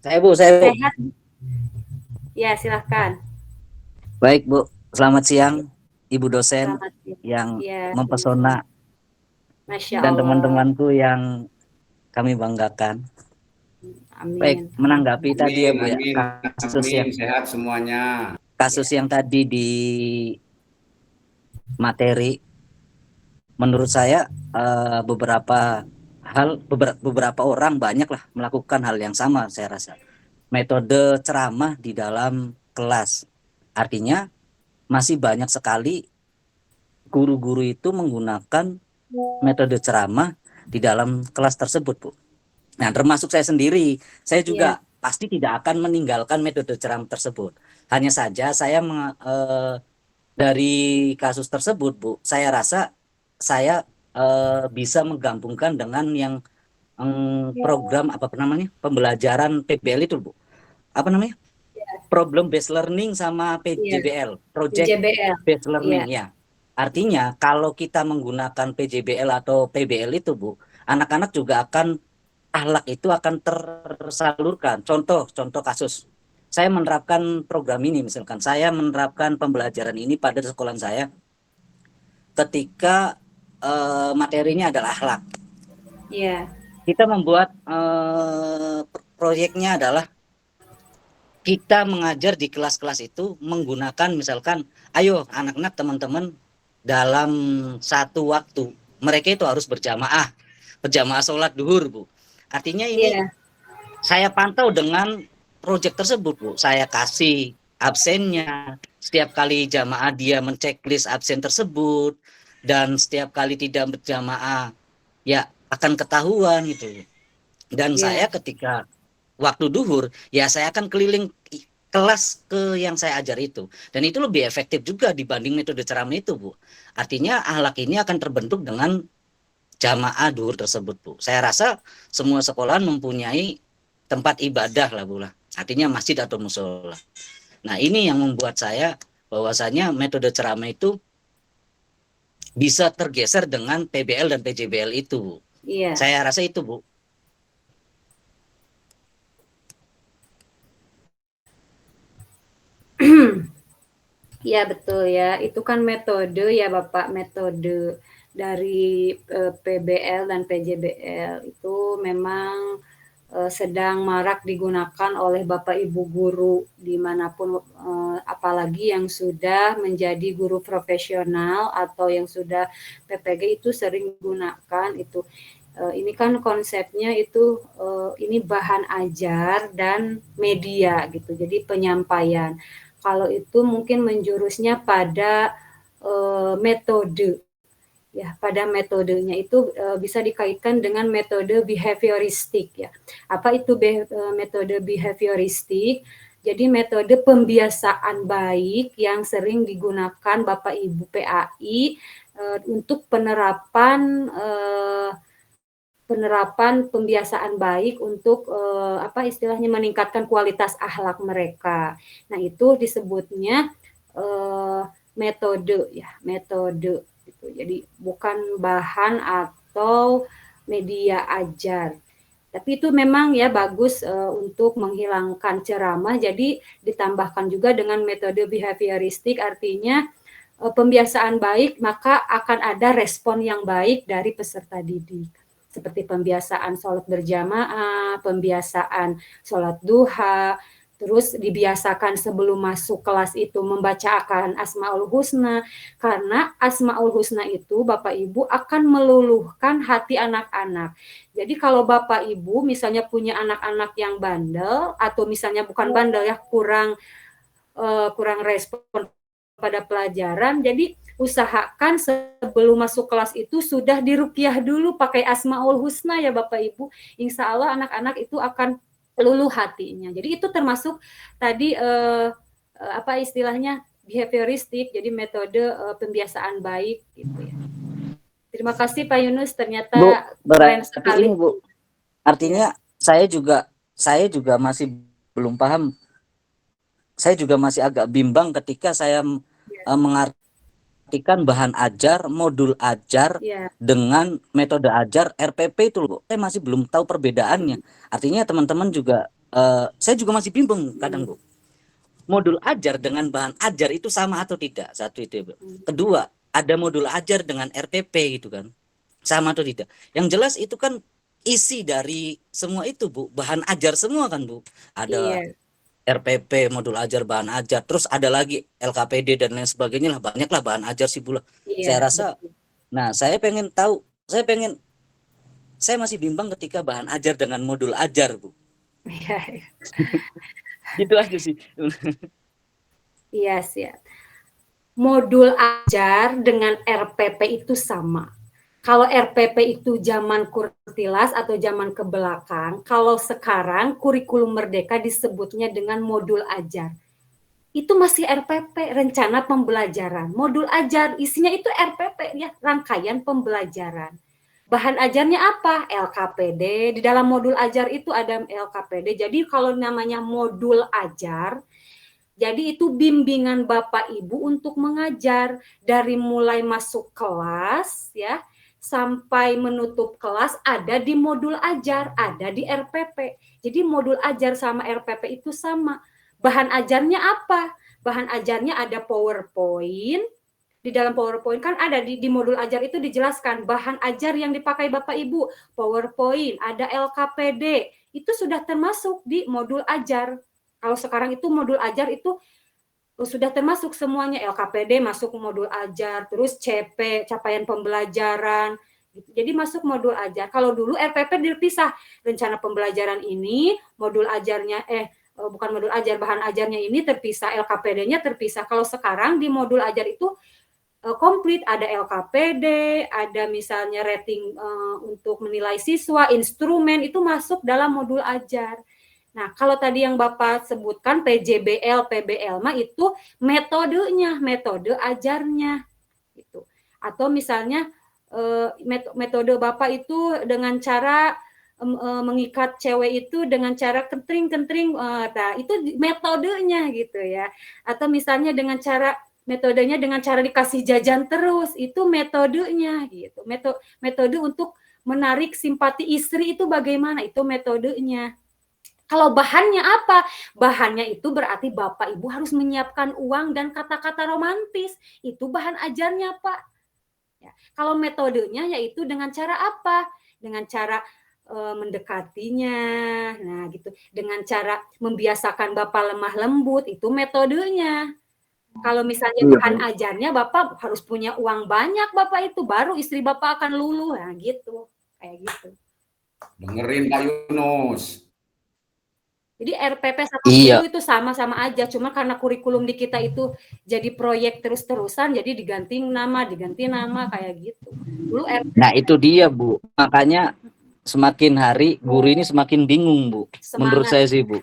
Saya Bu. Sehat? Ya, silahkan. Baik Bu, selamat siang Ibu dosen Selamat siang. yang Ya, mempesona Masya dan Allah. teman-temanku yang kami banggakan. Amin. Baik, menanggapi tadi ya Bu ya, Amin, sehat semuanya. kasus yang tadi di materi, menurut saya beberapa orang banyaklah melakukan hal yang sama saya rasa. Metode ceramah di dalam kelas, artinya masih banyak sekali guru-guru itu menggunakan metode ceramah di dalam kelas tersebut, Bu. Nah, termasuk saya sendiri, saya juga pasti tidak akan meninggalkan metode ceramah tersebut. Hanya saja saya dari kasus tersebut, Bu, saya rasa saya bisa menggabungkan dengan yang program apa namanya pembelajaran PBL itu, Bu. Apa namanya? Problem based learning sama PJBL, project based learning ya. Artinya kalau kita menggunakan PJBL atau PBL itu, Bu, anak-anak juga akan akhlak itu akan tersalurkan. Contoh kasus. Saya menerapkan program ini, misalkan saya menerapkan pembelajaran ini pada sekolah saya ketika materinya adalah akhlak. Iya. Kita membuat proyeknya adalah kita mengajar di kelas-kelas itu menggunakan misalkan, ayo anak-anak teman-teman dalam satu waktu mereka itu harus berjamaah sholat duhur, Bu. Artinya ini saya pantau dengan proyek tersebut, Bu. Saya kasih absennya, setiap kali jamaah dia menceklis absen tersebut, dan setiap kali tidak berjamaah ya akan ketahuan gitu. Dan saya ketika waktu duhur ya saya akan keliling kelas ke yang saya ajar itu, dan itu lebih efektif juga dibanding metode ceramah itu, Bu. Artinya akhlak ini akan terbentuk dengan jamaah duhur tersebut, Bu. Saya rasa semua sekolah mempunyai tempat ibadah lah, Bu lah. Artinya masjid atau musola. Nah, ini yang membuat saya bahwasanya metode ceramah itu bisa tergeser dengan PBL dan PJBL itu, Bu. Iya. Saya rasa itu, Bu. Iya betul ya, itu kan metode ya Bapak, metode dari PBL dan PJBL itu memang sedang marak digunakan oleh Bapak Ibu guru dimanapun, apalagi yang sudah menjadi guru profesional atau yang sudah PPG itu sering digunakan itu. Ini kan konsepnya itu ini bahan ajar dan media gitu, jadi penyampaian. Kalau itu mungkin menjurusnya pada metode. Ya, pada metodenya itu bisa dikaitkan dengan metode behavioristik ya. Apa itu metode behavioristik? Jadi metode pembiasaan baik yang sering digunakan Bapak Ibu PAI untuk penerapan pembiasaan baik untuk apa istilahnya meningkatkan kualitas akhlak mereka. Nah, itu disebutnya metode ya, metode gitu. Jadi bukan bahan atau media ajar. Tapi itu memang ya bagus untuk menghilangkan ceramah. Jadi ditambahkan juga dengan metode behavioristik, artinya pembiasaan baik maka akan ada respon yang baik dari peserta didik. Seperti pembiasaan sholat berjamaah, pembiasaan sholat duha, Terus dibiasakan sebelum masuk kelas itu membacakan Asmaul Husna, karena Asmaul Husna itu Bapak Ibu akan meluluhkan hati anak-anak. Jadi kalau Bapak Ibu misalnya punya anak-anak yang bandel, atau misalnya bukan bandel ya, kurang respon pada pelajaran, jadi usahakan sebelum masuk kelas itu sudah diruqyah dulu pakai Asmaul Husna ya Bapak Ibu. Insya Allah anak-anak itu akan luluh hatinya. Jadi itu termasuk tadi apa istilahnya behavioristik, jadi metode pembiasaan baik gitu ya. Terima kasih Pak Yunus, ternyata Bu, keren berarti sekali. ini Bu, artinya saya juga masih belum paham. Saya juga masih agak bimbang ketika saya mengartikan bahan ajar, modul ajar dengan metode ajar RPP itu loh. Saya masih belum tahu perbedaannya. Artinya teman-teman juga, saya juga masih bimbang kadang Bu. Modul ajar dengan bahan ajar itu sama atau tidak? Satu itu Bu. Kedua, ada modul ajar dengan RPP gitu kan. Sama atau tidak? Yang jelas itu kan isi dari semua itu Bu, bahan ajar semua kan Bu. Ada RPP, modul ajar, bahan ajar, terus ada lagi LKPD dan lain sebagainya lah, banyaklah bahan ajar sih Bu. Saya rasa, nah saya pengen tahu, saya masih bimbang ketika bahan ajar dengan modul ajar Bu. Gitu aja sih. Iya siap. Modul ajar dengan RPP itu sama. Kalau RPP itu zaman Kurtilas atau zaman kebelakang, kalau sekarang kurikulum Merdeka disebutnya dengan modul ajar. Itu masih RPP, rencana pembelajaran. Modul ajar isinya itu RPP ya, rangkaian pembelajaran. Bahan ajarnya apa? LKPD. Di dalam modul ajar itu ada LKPD. Jadi kalau namanya modul ajar, jadi itu bimbingan Bapak Ibu untuk mengajar dari mulai masuk kelas ya sampai menutup kelas ada di modul ajar, ada di RPP. Jadi modul ajar sama RPP itu sama. Bahan ajarnya apa? Bahan ajarnya ada PowerPoint. Di dalam PowerPoint kan ada di modul ajar itu dijelaskan bahan ajar yang dipakai Bapak Ibu, PowerPoint, ada LKPD. Itu sudah termasuk di modul ajar. Kalau sekarang itu modul ajar itu sudah termasuk semuanya, LKPD masuk modul ajar, terus CP, capaian pembelajaran, jadi masuk modul ajar. Kalau dulu RPP dipisah, rencana pembelajaran ini, modul ajarnya, bukan modul ajar, bahan ajarnya ini terpisah, LKPD-nya terpisah. Kalau sekarang di modul ajar itu komplit, ada LKPD, ada misalnya rating untuk menilai siswa, instrumen, itu masuk dalam modul ajar. Nah, kalau tadi yang Bapak sebutkan PJBL, PBL mah itu metodenya, metode ajarnya gitu. Atau misalnya metode Bapak itu dengan cara mengikat cewek itu dengan cara kentring-kentring, nah itu metodenya gitu ya. Atau misalnya dengan cara metodenya dengan cara dikasih jajan terus, itu metodenya gitu. Metode untuk menarik simpati istri itu bagaimana? Itu metodenya. Kalau bahannya apa? Bahannya itu berarti Bapak Ibu harus menyiapkan uang dan kata-kata romantis. Itu bahan ajarnya, Pak. Ya. Kalau metodenya yaitu dengan cara apa? Dengan cara mendekatinya, nah gitu. Dengan cara membiasakan Bapak lemah lembut, itu metodenya. Kalau misalnya bahan ajarnya Bapak harus punya uang banyak Bapak itu, baru istri Bapak akan luluh, nah gitu. Kayak gitu. Dengerin Pak Yunus. Jadi RPP sama guru itu sama-sama aja, cuma karena kurikulum di kita itu jadi proyek terus-terusan, jadi diganti nama kayak gitu. Dulu RPP. Nah itu dia Bu, makanya semakin hari guru ini semakin bingung Bu. Semangat. Menurut saya sih Bu.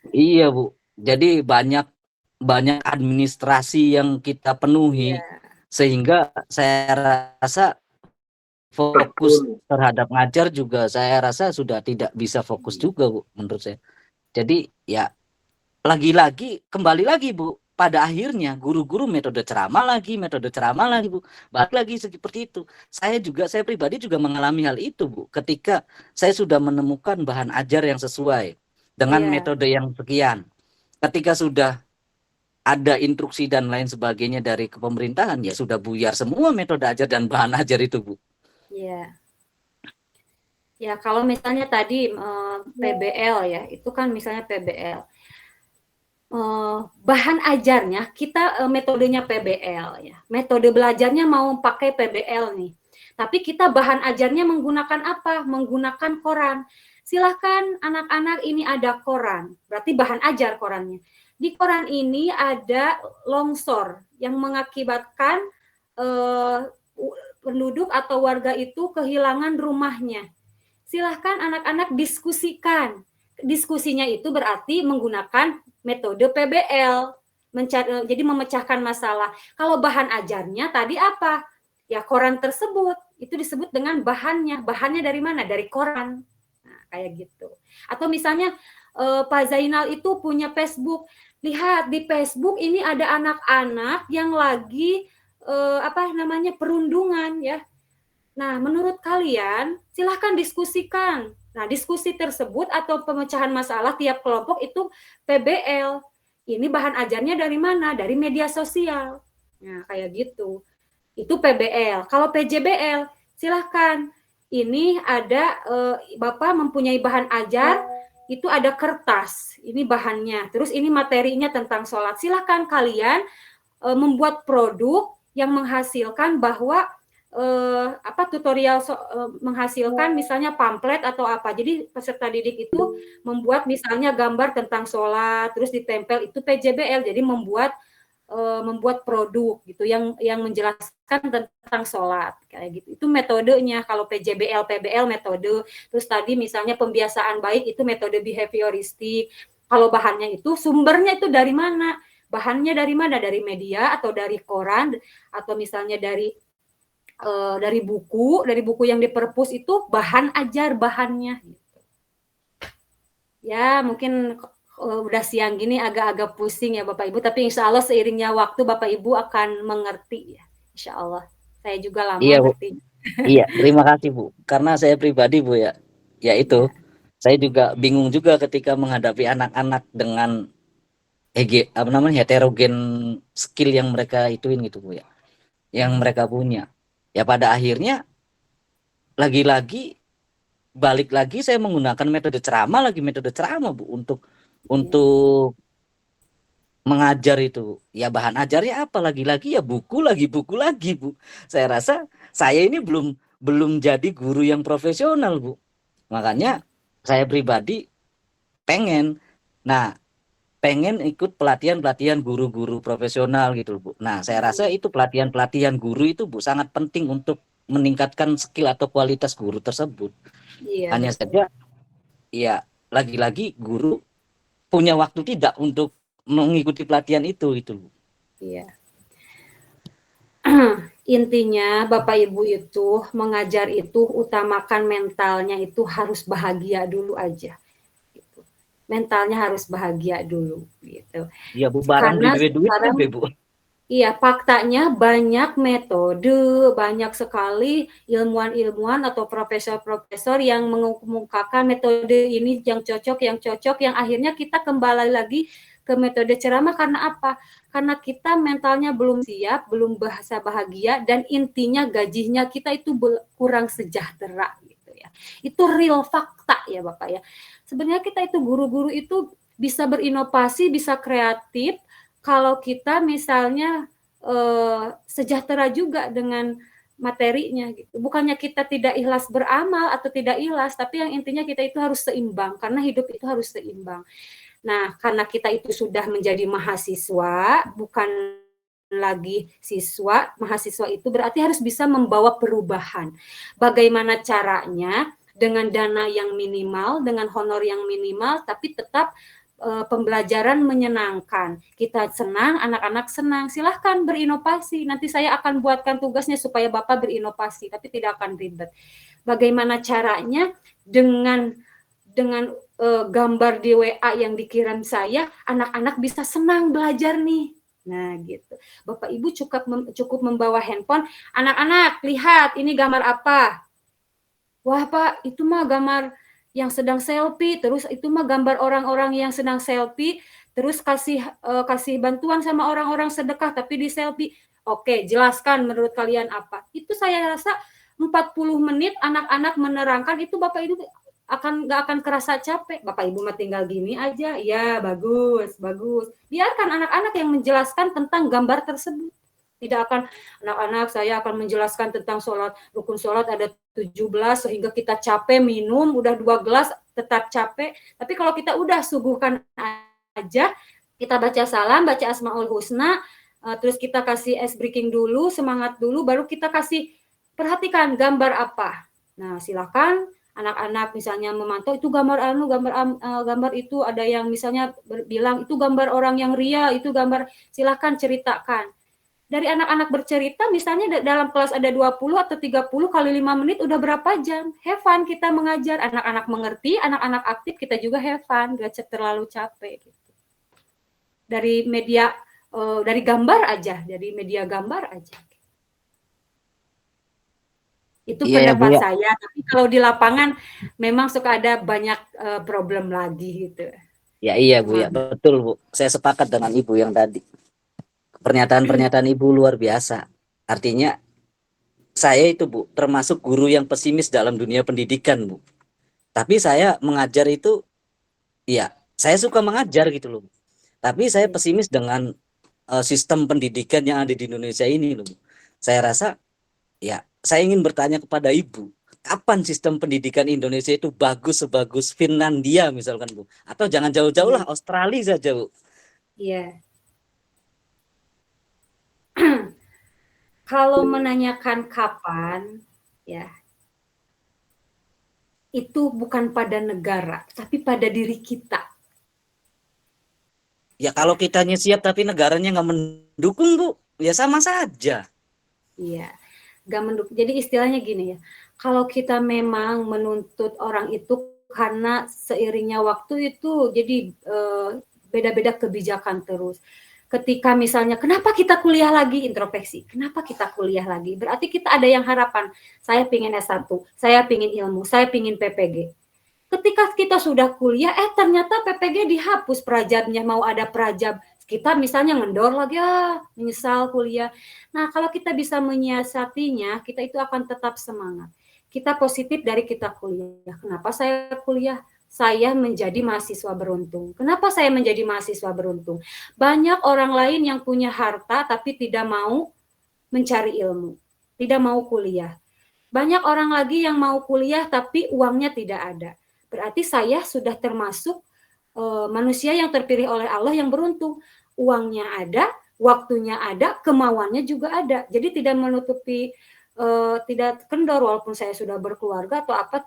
Iya Bu, jadi banyak administrasi yang kita penuhi, sehingga saya rasa fokus terhadap ngajar juga saya rasa sudah tidak bisa fokus juga Bu, menurut saya. Jadi ya lagi-lagi kembali lagi Bu, pada akhirnya guru-guru metode ceramah lagi Bu, balik lagi seperti itu. Saya pribadi juga mengalami hal itu Bu, ketika saya sudah menemukan bahan ajar yang sesuai dengan metode yang sekian. Ketika sudah ada instruksi dan lain sebagainya dari kepemerintahan, ya sudah buyar semua metode ajar dan bahan ajar itu Bu. Iya. Ya kalau misalnya tadi PBL ya, itu kan misalnya PBL. bahan ajarnya kita metodenya PBL ya. Metode belajarnya mau pakai PBL nih. Tapi kita bahan ajarnya menggunakan apa? Menggunakan koran. Silahkan anak-anak, ini ada koran. Berarti bahan ajar korannya. Di koran ini ada longsor yang mengakibatkan penduduk atau warga itu kehilangan rumahnya. Silahkan anak-anak diskusikan. Diskusinya itu berarti menggunakan metode PBL, jadi memecahkan masalah. Kalau bahan ajarnya tadi apa? Ya koran tersebut, itu disebut dengan bahannya. Bahannya dari mana? Dari koran. Nah, kayak gitu. Atau misalnya Pak Zainal itu punya Facebook. Lihat di Facebook ini ada anak-anak yang lagi perundungan ya. Nah, menurut kalian silahkan diskusikan. Nah, diskusi tersebut atau pemecahan masalah tiap kelompok itu PBL. Ini bahan ajarnya dari mana? Dari media sosial. Nah, kayak gitu. Itu PBL. Kalau PJBL, silahkan. Ini ada Bapak mempunyai bahan ajar, itu ada kertas. Ini bahannya. Terus ini materinya tentang sholat. Silahkan kalian membuat produk yang menghasilkan bahwa tutorial menghasilkan misalnya pamflet atau apa. Jadi peserta didik itu membuat misalnya gambar tentang sholat, terus ditempel, itu PJBL. Jadi membuat produk gitu yang menjelaskan tentang sholat kayak gitu. Itu metodenya. Kalau PJBL, PBL metode. Terus tadi misalnya pembiasaan baik itu metode behavioristik. Kalau bahannya itu sumbernya itu dari mana? Bahannya dari mana? Dari media atau dari koran atau misalnya dari buku yang di perpus itu bahan ajar bahannya. Ya mungkin udah siang gini agak-agak pusing ya Bapak Ibu, tapi insya Allah seiringnya waktu Bapak Ibu akan mengerti ya, insya Allah. Saya juga lama ngerti. Iya, terima kasih Bu. Karena saya pribadi Bu ya itu saya juga bingung juga ketika menghadapi anak-anak dengan heterogen skill yang mereka ituin gitu Bu ya, yang mereka punya. Ya pada akhirnya lagi-lagi balik lagi saya menggunakan metode ceramah Bu untuk mengajar itu. Ya bahan ajarnya apa? Lagi-lagi ya buku lagi Bu. Saya rasa saya ini belum jadi guru yang profesional Bu. Makanya saya pribadi pengen ikut pelatihan guru-guru profesional gitu Bu. Nah, saya rasa itu pelatihan guru itu Bu sangat penting untuk meningkatkan skill atau kualitas guru tersebut. Iya. Hanya saja ya lagi-lagi guru punya waktu tidak untuk mengikuti pelatihan itu Bu. Iya. Intinya Bapak Ibu itu mengajar itu utamakan mentalnya itu harus bahagia dulu aja. Mentalnya harus bahagia dulu gitu. Iya Bu, barang duit Bu. Iya, faktanya banyak metode, banyak sekali ilmuwan-ilmuwan atau profesor-profesor yang mengemukakan metode ini yang cocok, yang akhirnya kita kembali lagi ke metode ceramah. Karena apa? Karena kita mentalnya belum siap, belum bahasa bahagia, dan intinya gajinya kita itu kurang sejahtera gitu ya. Itu real fakta ya Bapak ya. Sebenarnya kita itu guru-guru itu bisa berinovasi, bisa kreatif kalau kita misalnya sejahtera juga dengan materinya gitu. Bukannya kita tidak ikhlas beramal atau tidak ikhlas, tapi yang intinya kita itu harus seimbang, karena hidup itu harus seimbang. Nah, karena kita itu sudah menjadi mahasiswa, bukan lagi siswa, mahasiswa itu berarti harus bisa membawa perubahan. Bagaimana caranya? Dengan dana yang minimal, dengan honor yang minimal, tapi tetap pembelajaran menyenangkan. Kita senang, anak-anak senang. Silahkan berinovasi. Nanti saya akan buatkan tugasnya supaya Bapak berinovasi, tapi tidak akan ribet. Bagaimana caranya? Dengan gambar di WA yang dikirim saya, anak-anak bisa senang belajar nih. Nah, gitu. Bapak Ibu cukup membawa handphone. Anak-anak, lihat ini gambar apa? Wah, Pak, itu mah gambar yang sedang selfie, terus itu mah gambar orang-orang yang sedang selfie, terus kasih bantuan sama orang-orang sedekah tapi di selfie. Oke, jelaskan menurut kalian apa? Itu saya rasa 40 menit anak-anak menerangkan, itu Bapak Ibu nggak akan kerasa capek. Bapak Ibu mah tinggal gini aja, ya bagus, bagus. Biarkan anak-anak yang menjelaskan tentang gambar tersebut. Tidak akan anak-anak saya akan menjelaskan tentang sholat, rukun sholat ada 17 sehingga kita capek minum udah 2 gelas tetap capek. Tapi kalau kita udah suguhkan aja, kita baca salam, baca Asmaul Husna, terus kita kasih ice breaking dulu, semangat dulu, baru kita kasih perhatikan gambar apa. Nah, silakan anak-anak misalnya memantau itu gambar itu ada yang misalnya bilang itu gambar orang yang ria, itu gambar, silakan ceritakan. Dari anak-anak bercerita misalnya dalam kelas ada 20 atau 30 kali 5 menit udah berapa jam. Have fun kita mengajar, anak-anak mengerti, anak-anak aktif, kita juga have fun, gak terlalu capek gitu. Dari media dari gambar aja, dari media gambar aja. Itu pendapat saya, tapi kalau di lapangan memang suka ada banyak problem lagi gitu. Ya iya Bu, ya betul Bu. Saya sepakat dengan Ibu yang tadi. Pernyataan-pernyataan Ibu luar biasa. Artinya saya itu Bu, termasuk guru yang pesimis dalam dunia pendidikan Bu. Tapi saya mengajar itu, ya saya suka mengajar gitu loh. Tapi saya pesimis dengan sistem pendidikan yang ada di Indonesia ini loh. Saya rasa, ya saya ingin bertanya kepada Ibu, kapan sistem pendidikan Indonesia itu bagus sebagus Finlandia misalkan Bu? Atau jangan jauh-jauh lah, Australia saja Bu. Iya. Kalau menanyakan kapan, ya itu bukan pada negara, tapi pada diri kita. Ya kalau kitanya siap tapi negaranya nggak mendukung Bu, ya sama saja. Iya, nggak mendukung. Jadi istilahnya gini ya, kalau kita memang menuntut orang itu karena seiringnya waktu itu jadi beda-beda kebijakan terus. Ketika misalnya, kenapa kita kuliah lagi, introspeksi, kenapa kita kuliah lagi? Berarti kita ada yang harapan, saya pingin S1, saya pingin ilmu, saya pingin PPG. Ketika kita sudah kuliah, ternyata PPG dihapus prajabnya, mau ada prajab. Kita misalnya ngendor lagi, menyesal kuliah. Nah, kalau kita bisa menyiasatinya, kita itu akan tetap semangat. Kita positif dari kita kuliah. Kenapa saya kuliah? Saya menjadi mahasiswa beruntung. Kenapa saya menjadi mahasiswa beruntung? Banyak orang lain yang punya harta tapi tidak mau mencari ilmu, tidak mau kuliah. Banyak orang lagi yang mau kuliah tapi uangnya tidak ada. Berarti saya sudah termasuk manusia yang terpilih oleh Allah yang beruntung. Uangnya ada, waktunya ada, kemauannya juga ada. Jadi tidak menutupi tidak kendor walaupun saya sudah berkeluarga atau apa,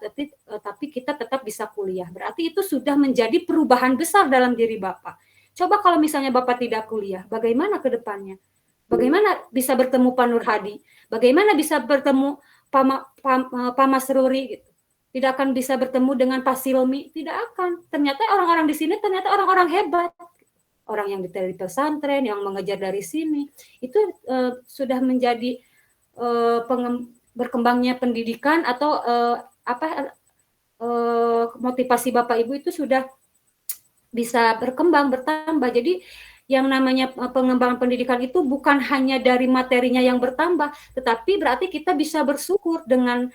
tapi kita tetap bisa kuliah. Berarti itu sudah menjadi perubahan besar dalam diri Bapak. Coba kalau misalnya Bapak tidak kuliah, bagaimana ke depannya? Bagaimana bisa bertemu Pak Nur Hadi? Bagaimana bisa bertemu Pak Masruri gitu? Tidak akan bisa bertemu dengan Pak Silmi, tidak akan. Ternyata orang-orang di sini ternyata orang-orang hebat. Orang yang dari pesantren, yang mengejar dari sini, itu sudah menjadi berkembangnya pendidikan atau motivasi Bapak Ibu itu sudah bisa berkembang, bertambah. Jadi yang namanya pengembangan pendidikan itu bukan hanya dari materinya yang bertambah, tetapi berarti kita bisa bersyukur dengan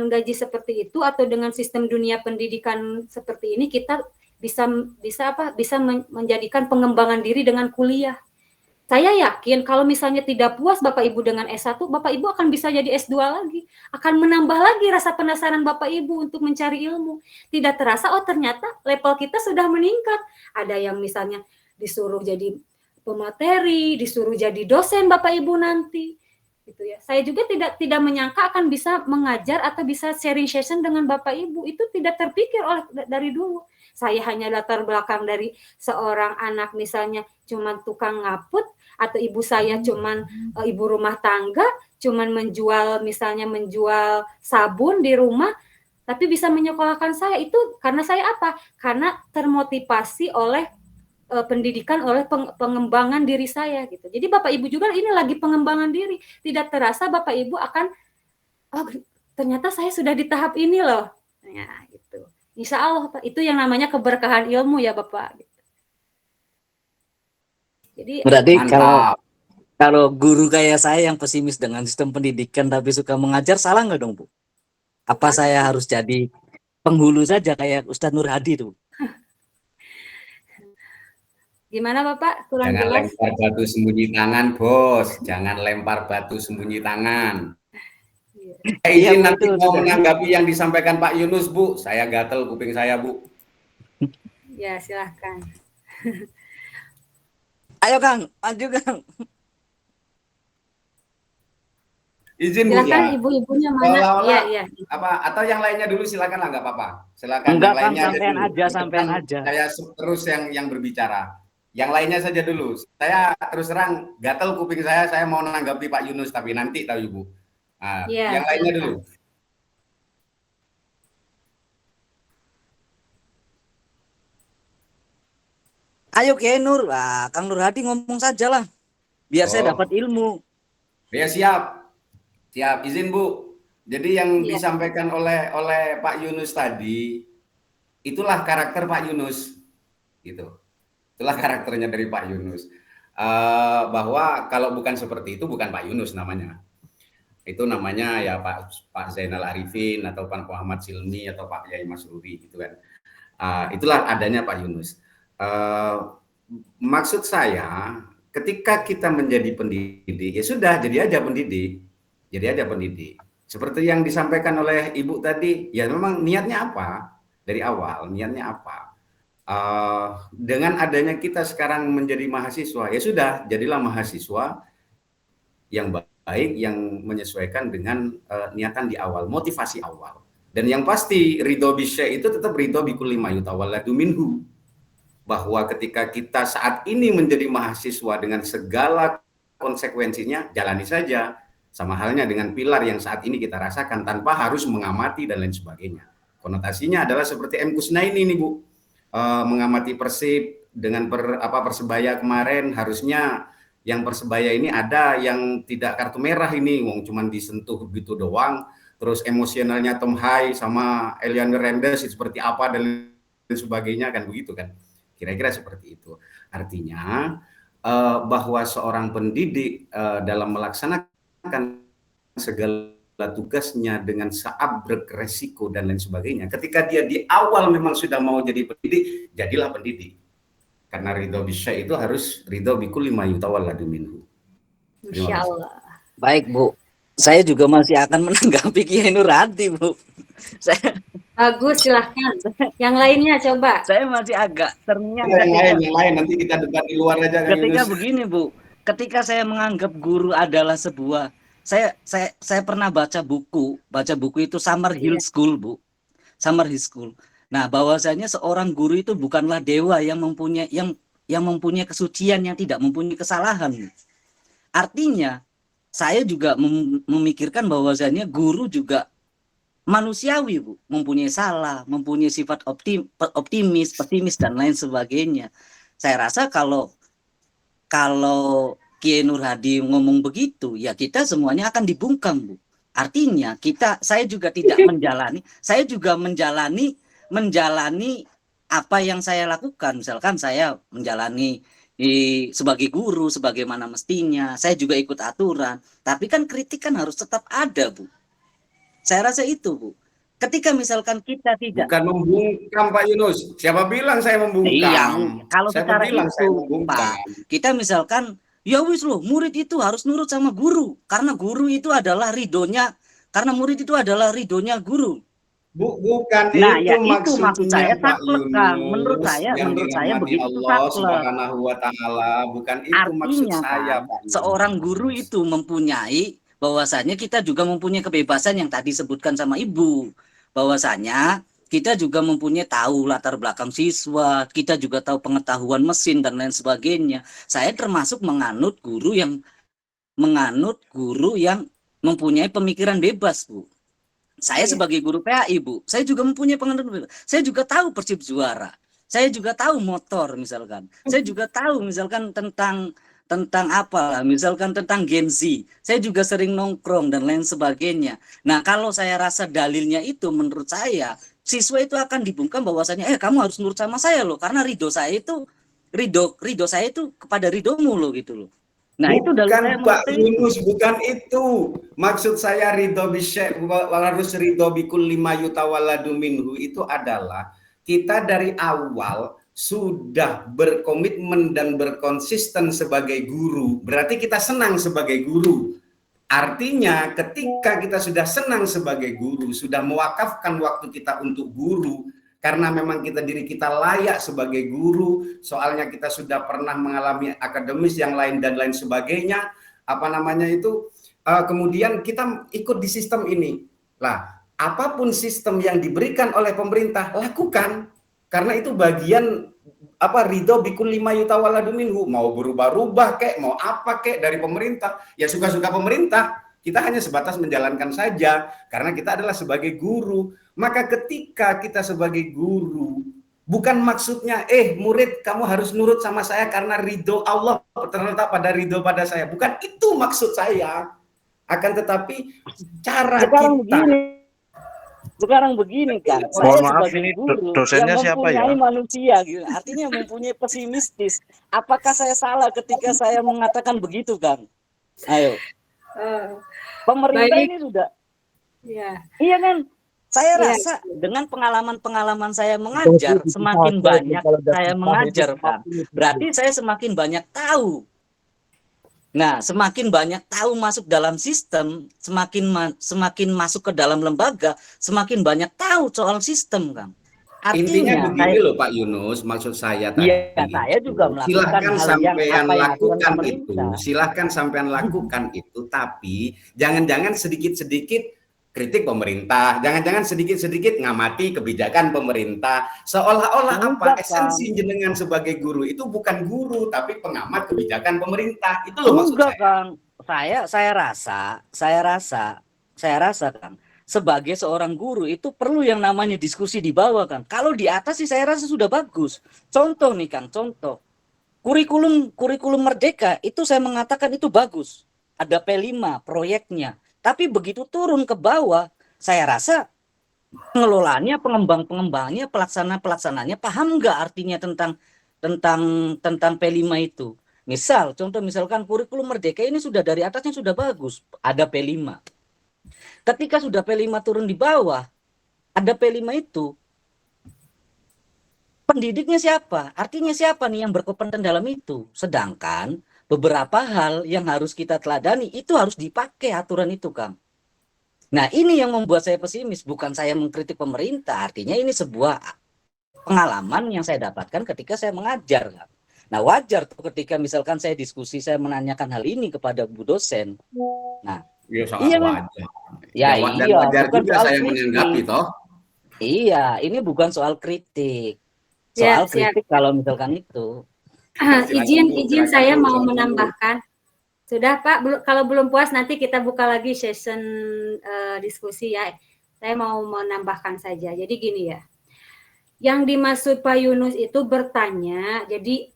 gaji seperti itu atau dengan sistem dunia pendidikan seperti ini, kita bisa menjadikan pengembangan diri dengan kuliah. Saya yakin kalau misalnya tidak puas Bapak Ibu dengan S1, Bapak Ibu akan bisa jadi S2 lagi. Akan menambah lagi rasa penasaran Bapak Ibu untuk mencari ilmu. Tidak terasa, ternyata level kita sudah meningkat. Ada yang misalnya disuruh jadi pemateri, disuruh jadi dosen Bapak Ibu nanti. Gitu ya. Saya juga tidak menyangka akan bisa mengajar atau bisa sharing session dengan Bapak Ibu. Itu tidak terpikir dari dulu. Saya hanya latar belakang dari seorang anak misalnya cuman tukang ngaput, atau ibu saya cuman ibu rumah tangga, cuman menjual sabun di rumah, tapi bisa menyekolahkan saya. Itu karena saya apa? Karena termotivasi oleh pendidikan, oleh pengembangan diri saya gitu. Jadi Bapak Ibu juga ini lagi pengembangan diri. Tidak terasa Bapak Ibu akan, ternyata saya sudah di tahap ini loh. Nah, gitu. Insya Allah, Pak, itu yang namanya keberkahan ilmu ya Bapak. Jadi berarti kalau guru kayak saya yang pesimis dengan sistem pendidikan tapi suka mengajar, salah nggak dong Bu? Apa saya harus jadi penghulu saja kayak Ustadz Nur Hadi tuh. Gimana Bapak? Kurang Jangan jelas? lempar batu sembunyi tangan, Bos. Jangan lempar batu sembunyi tangan. Iya, Izin Bu, nanti itu mau sudah. menanggapi yang disampaikan Pak Yunus, Bu. Saya gatel kuping saya, Bu. Ya, silahkan. Ayo Kang, maju Kang. Izin Bu Silakan ya. ibu-ibunya mana? Seolah-olah Iya. apa atau yang lainnya dulu silakan lah, nggak apa-apa. Silakan Enggak yang Kang, lainnya sampean dulu. aja, sampean Depan aja. Saya terus yang berbicara. Yang lainnya saja dulu. Saya terus terang gatel kuping saya mau menanggapi Pak Yunus tapi nanti tahu Ibu. Nah, Iya, yang lainnya silakan. dulu. Ayo Kiai Nur, Kang Nur Hadi ngomong saja lah, biar saya dapat ilmu. Ya siap, siap. Izin Bu. Jadi yang disampaikan oleh Pak Yunus tadi, itulah karakter Pak Yunus, gitu. Itulah karakternya dari Pak Yunus. Bahwa kalau bukan seperti itu bukan Pak Yunus namanya. Itu namanya ya Pak Zainal Arifin atau Pak Muhammad Silmi atau Pak Yai Masruri gitu kan. Itulah adanya Pak Yunus. Maksud saya ketika kita menjadi pendidik ya sudah jadi aja pendidik. Seperti yang disampaikan oleh Ibu tadi, ya memang niatnya apa dari awal, niatnya apa. Dengan adanya kita sekarang menjadi mahasiswa, ya sudah jadilah mahasiswa yang baik, yang menyesuaikan dengan niatan di awal, motivasi awal. Dan yang pasti ridho bisyai itu tetap ridho bikulli ma yutawalladu minhu. Bahwa ketika kita saat ini menjadi mahasiswa dengan segala konsekuensinya, jalani saja. Sama halnya dengan pilar yang saat ini kita rasakan tanpa harus mengamati dan lain sebagainya. Konotasinya adalah seperti M. Kusnaini ini Bu. Mengamati Persib dengan Persebaya kemarin, harusnya yang Persebaya ini ada yang tidak kartu merah ini, wong cuman disentuh gitu doang. Terus emosionalnya Tom Hai sama Elian Rendes seperti apa dan sebagainya kan begitu kan. Kira-kira seperti itu. Artinya bahwa seorang pendidik dalam melaksanakan segala tugasnya dengan seabrek resiko dan lain sebagainya. Ketika dia di awal memang sudah mau jadi pendidik, jadilah pendidik. Karena ridho bisyai itu harus ridho bikulli ma yutawalladu minhu. Insya Allah. Baik Bu, saya juga masih akan menanggapi Kiai Nur Hadi Bu. Bagus, silahkan. Yang lainnya coba. Saya masih agak ternyata. Yang lain nanti kita debat di luar aja. Ketika begini Bu, ketika saya menganggap guru adalah sebuah, saya pernah baca buku itu Summerhill School Bu, Summerhill School. Nah, bahwasanya seorang guru itu bukanlah dewa yang mempunyai kesucian, yang tidak mempunyai kesalahan. Artinya, saya juga memikirkan bahwasanya guru juga manusiawi Bu, mempunyai salah, mempunyai sifat optimis, pesimis dan lain sebagainya. Saya rasa kalau Kiai Nur Hadi ngomong begitu, ya kita semuanya akan dibungkam Bu. Artinya saya juga tidak saya juga menjalani apa yang saya lakukan. Misalkan saya menjalani sebagai guru sebagaimana mestinya, saya juga ikut aturan, tapi kan kritik kan harus tetap ada Bu. Saya rasa itu Bu. Ketika misalkan kita tidak, bukan membungkam Pak Yunus. Siapa bilang saya membungkam? Iya, kalau siapa secara bilang saya itu membungkam? Pak, kita misalkan ya wis loh, murid itu harus nurut sama guru karena guru itu adalah ridhonya, karena murid itu adalah ridhonya guru. Bukan nah, itu ya maksudnya itu maksud saya saklek Kang. Menurut saya begitu Allah Subhanahu wa taala, bukan itu artinya, maksud saya Pak. Pak. Seorang guru itu mempunyai bahwasanya kita juga mempunyai kebebasan yang tadi disebutkan sama Ibu. Bahwasanya kita juga mempunyai tahu latar belakang siswa, kita juga tahu pengetahuan mesin dan lain sebagainya. Saya termasuk menganut guru yang mempunyai pemikiran bebas, Bu. Saya sebagai guru PAI, Bu, saya juga mempunyai pengetahuan bebas. Saya juga tahu Persib juara. Saya juga tahu motor misalkan. Saya juga tahu misalkan tentang apa, misalkan tentang Gen Z. Saya juga sering nongkrong dan lain sebagainya. Nah, kalau saya rasa dalilnya itu menurut saya, siswa itu akan dibungkam bahwasanya kamu harus nurut sama saya loh, karena ridho saya itu kepada ridhomu loh gitu loh. Nah, itu dari saya Bukan Pak mengerti itu. Yunus, bukan itu. Maksud saya ridho bisyai harus ridho bikul lima yutawalladu minhu itu adalah kita dari awal sudah berkomitmen dan berkonsisten sebagai guru. Berarti kita senang sebagai guru. Artinya ketika kita sudah senang sebagai guru, sudah mewakafkan waktu kita untuk guru, karena memang diri kita layak sebagai guru, soalnya kita sudah pernah mengalami akademis yang lain dan lain sebagainya, kemudian kita ikut di sistem ini. Lah, apapun sistem yang diberikan oleh pemerintah, lakukan, karena itu bagian ridho bikul lima yutawalladu minhu, mau berubah-ubah kek, mau apa kek dari pemerintah, ya suka-suka pemerintah. Kita hanya sebatas menjalankan saja, karena kita adalah sebagai guru. Maka ketika kita sebagai guru, bukan maksudnya, murid kamu harus nurut sama saya karena ridho Allah terletak pada ridho pada saya. Bukan itu maksud saya. Akan tetapi cara sekarang begini kan, Mohon saya maaf, sebagai ini guru dosennya yang siapa ya? mempunyai manusia gitu, artinya mempunyai pesimistis. Apakah saya salah ketika saya mengatakan begitu, Kang? Ayo. Pemerintah Baik. ini sudah, Ya. iya kan? Saya Iya. rasa dengan pengalaman-pengalaman saya mengajar, semakin banyak saya mengajar, kan, berarti saya semakin banyak tahu. Nah, semakin banyak tahu masuk dalam sistem, semakin masuk ke dalam lembaga, semakin banyak tahu soal sistem, Kang. Intinya begini loh Pak Yunus, maksud saya tadi. Iya, saya juga melakukan Silahkan hal yang sampean lakukan itu, pemerintah. silahkan sampean lakukan itu, tapi jangan-jangan sedikit-sedikit kritik pemerintah, jangan-jangan sedikit-sedikit ngamati kebijakan pemerintah, seolah-olah Enggak, esensi jenengan sebagai guru itu bukan guru, tapi pengamat kebijakan pemerintah. Itu loh maksud Enggak, saya. Kang. Saya rasa, Kang, sebagai seorang guru itu perlu yang namanya diskusi di bawah, Kang. Kalau di atas sih saya rasa sudah bagus. Contoh nih, Kang, contoh. Kurikulum Merdeka itu saya mengatakan itu bagus. Ada P5 proyeknya. Tapi begitu turun ke bawah, saya rasa pengelolaannya, pengembangnya, pelaksananya paham nggak artinya tentang P5 itu. Misalkan kurikulum Merdeka ini sudah dari atasnya sudah bagus, ada P5. Ketika sudah P5 turun di bawah, ada P5 itu, pendidiknya siapa? Artinya siapa nih yang berkompeten dalam itu? Sedangkan beberapa hal yang harus kita teladani itu harus dipakai aturan itu, Kang. Nah, ini yang membuat saya pesimis, bukan saya mengkritik pemerintah, artinya ini sebuah pengalaman yang saya dapatkan ketika saya mengajar, Kang. Nah, wajar tuh ketika misalkan saya diskusi, saya menanyakan hal ini kepada Bu dosen. Nah, iya sangat wajar. Ya, dan iya, wajar bukan juga soal saya kritik. menanggapi toh. Iya, ini bukan soal kritik. Soal Siap. kritik kalau misalkan itu. Izin saya mau menambahkan. Sudah Pak, kalau belum puas nanti kita buka lagi session diskusi ya. Saya mau menambahkan saja. Jadi gini ya. Yang dimaksud Pak Yunus itu bertanya, jadi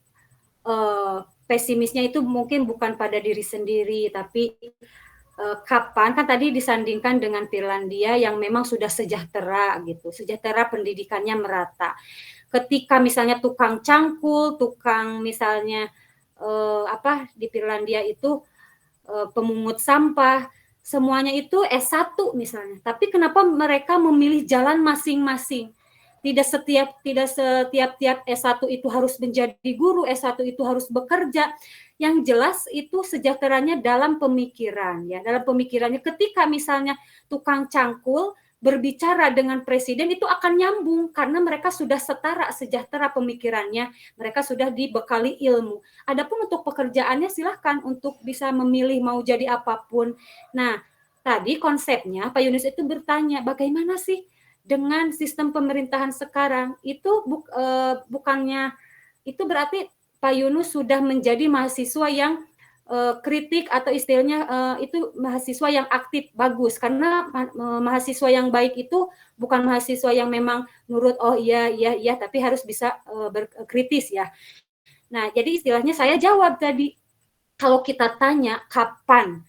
pesimisnya itu mungkin bukan pada diri sendiri, tapi kapan, kan tadi disandingkan dengan Finlandia yang memang sudah sejahtera gitu, sejahtera pendidikannya merata. Ketika misalnya tukang cangkul, tukang misalnya di Finlandia itu pemungut sampah, semuanya itu S1 misalnya. Tapi kenapa mereka memilih jalan masing-masing? Tidak setiap S1 itu harus menjadi guru, S1 itu harus bekerja. Yang jelas itu sejahteranya dalam pemikiran ya. Dalam pemikirannya ketika misalnya tukang cangkul berbicara dengan presiden itu akan nyambung karena mereka sudah setara sejahtera pemikirannya, mereka sudah dibekali ilmu. Adapun untuk pekerjaannya silahkan untuk bisa memilih mau jadi apapun. Nah, tadi konsepnya Pak Yunus itu bertanya bagaimana sih dengan sistem pemerintahan sekarang itu bukannya itu berarti Pak Yunus sudah menjadi mahasiswa yang kritik atau istilahnya itu mahasiswa yang aktif, bagus, karena mahasiswa yang baik itu bukan mahasiswa yang memang nurut iya tapi harus bisa berkritis ya. Nah, jadi istilahnya saya jawab tadi, kalau kita tanya kapan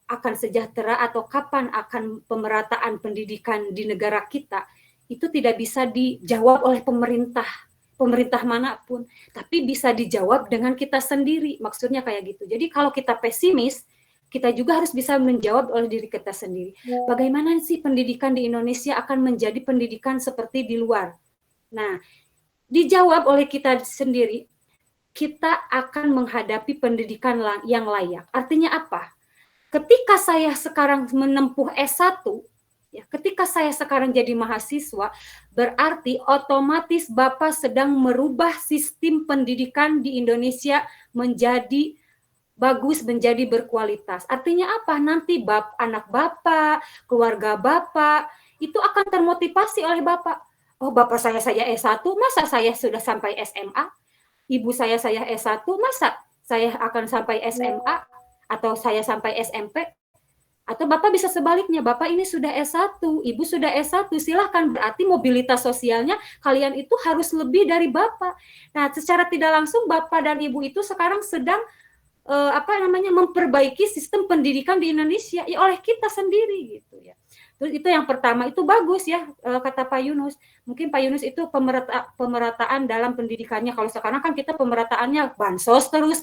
akan sejahtera atau kapan akan pemerataan pendidikan di negara kita, itu tidak bisa dijawab oleh pemerintah. pemerintah manapun, tapi bisa dijawab dengan kita sendiri. Maksudnya kayak gitu. Jadi kalau kita pesimis, kita juga harus bisa menjawab oleh diri kita sendiri. Bagaimana sih pendidikan di Indonesia akan menjadi pendidikan seperti di luar? Nah, dijawab oleh kita sendiri, kita akan menghadapi pendidikan yang layak. Artinya apa? Ketika saya sekarang menempuh S1, ya, ketika saya sekarang jadi mahasiswa, berarti otomatis Bapak sedang merubah sistem pendidikan di Indonesia menjadi bagus, menjadi berkualitas. Artinya apa? Nanti anak Bapak, keluarga Bapak, itu akan termotivasi oleh Bapak. Oh, Bapak saya S1, masa saya sudah sampai SMA? Ibu saya S1, masa saya akan sampai SMA? Atau saya sampai SMP? Atau Bapak bisa sebaliknya, Bapak ini sudah S1, Ibu sudah S1, silahkan, berarti mobilitas sosialnya kalian itu harus lebih dari Bapak. Nah, secara tidak langsung Bapak dan Ibu itu sekarang sedang memperbaiki sistem pendidikan di Indonesia ya oleh kita sendiri gitu ya. Terus itu yang pertama, itu bagus ya, kata Pak Yunus. Mungkin Pak Yunus itu pemerataan dalam pendidikannya. Kalau sekarang kan kita pemerataannya bansos terus,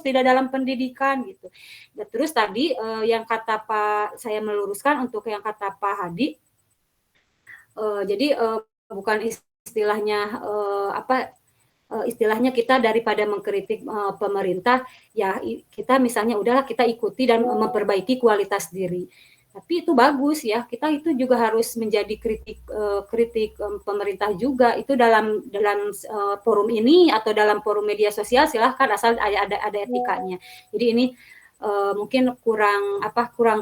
tidak dalam pendidikan gitu. Ya, terus tadi yang kata Pak, saya meluruskan untuk yang kata Pak Hadi, jadi bukan istilahnya istilahnya kita daripada mengkritik pemerintah, ya kita misalnya udahlah kita ikuti dan memperbaiki kualitas diri. Tapi itu bagus ya, kita itu juga harus menjadi kritik pemerintah juga. Itu dalam forum ini atau dalam forum media sosial silahkan, asal ada etikanya. Jadi ini mungkin kurang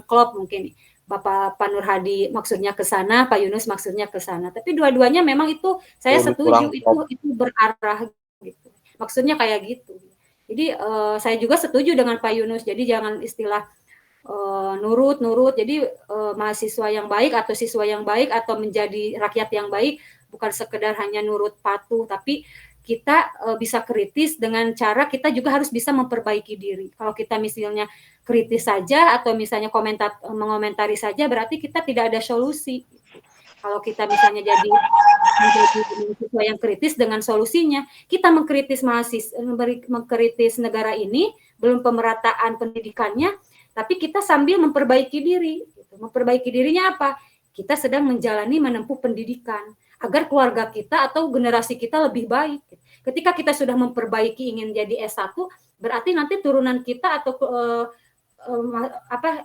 klop mungkin. Bapak Pak Nur Hadi maksudnya ke sana, Pak Yunus maksudnya ke sana. Tapi dua-duanya memang itu saya setuju, itu berarah gitu. Maksudnya kayak gitu. Jadi saya juga setuju dengan Pak Yunus. Jadi jangan istilah nurut. Jadi mahasiswa yang baik atau siswa yang baik atau menjadi rakyat yang baik bukan sekedar hanya nurut patuh, tapi kita bisa kritis dengan cara kita juga harus bisa memperbaiki diri. Kalau kita misalnya kritis saja atau misalnya mengomentari saja, berarti kita tidak ada solusi. Kalau kita misalnya jadi mahasiswa yang kritis dengan solusinya, kita mengkritis negara ini, belum pemerataan pendidikannya, tapi kita sambil memperbaiki diri. Memperbaiki dirinya apa? Kita sedang menempuh pendidikan agar keluarga kita atau generasi kita lebih baik. Ketika kita sudah memperbaiki, ingin jadi S1, berarti nanti turunan kita atau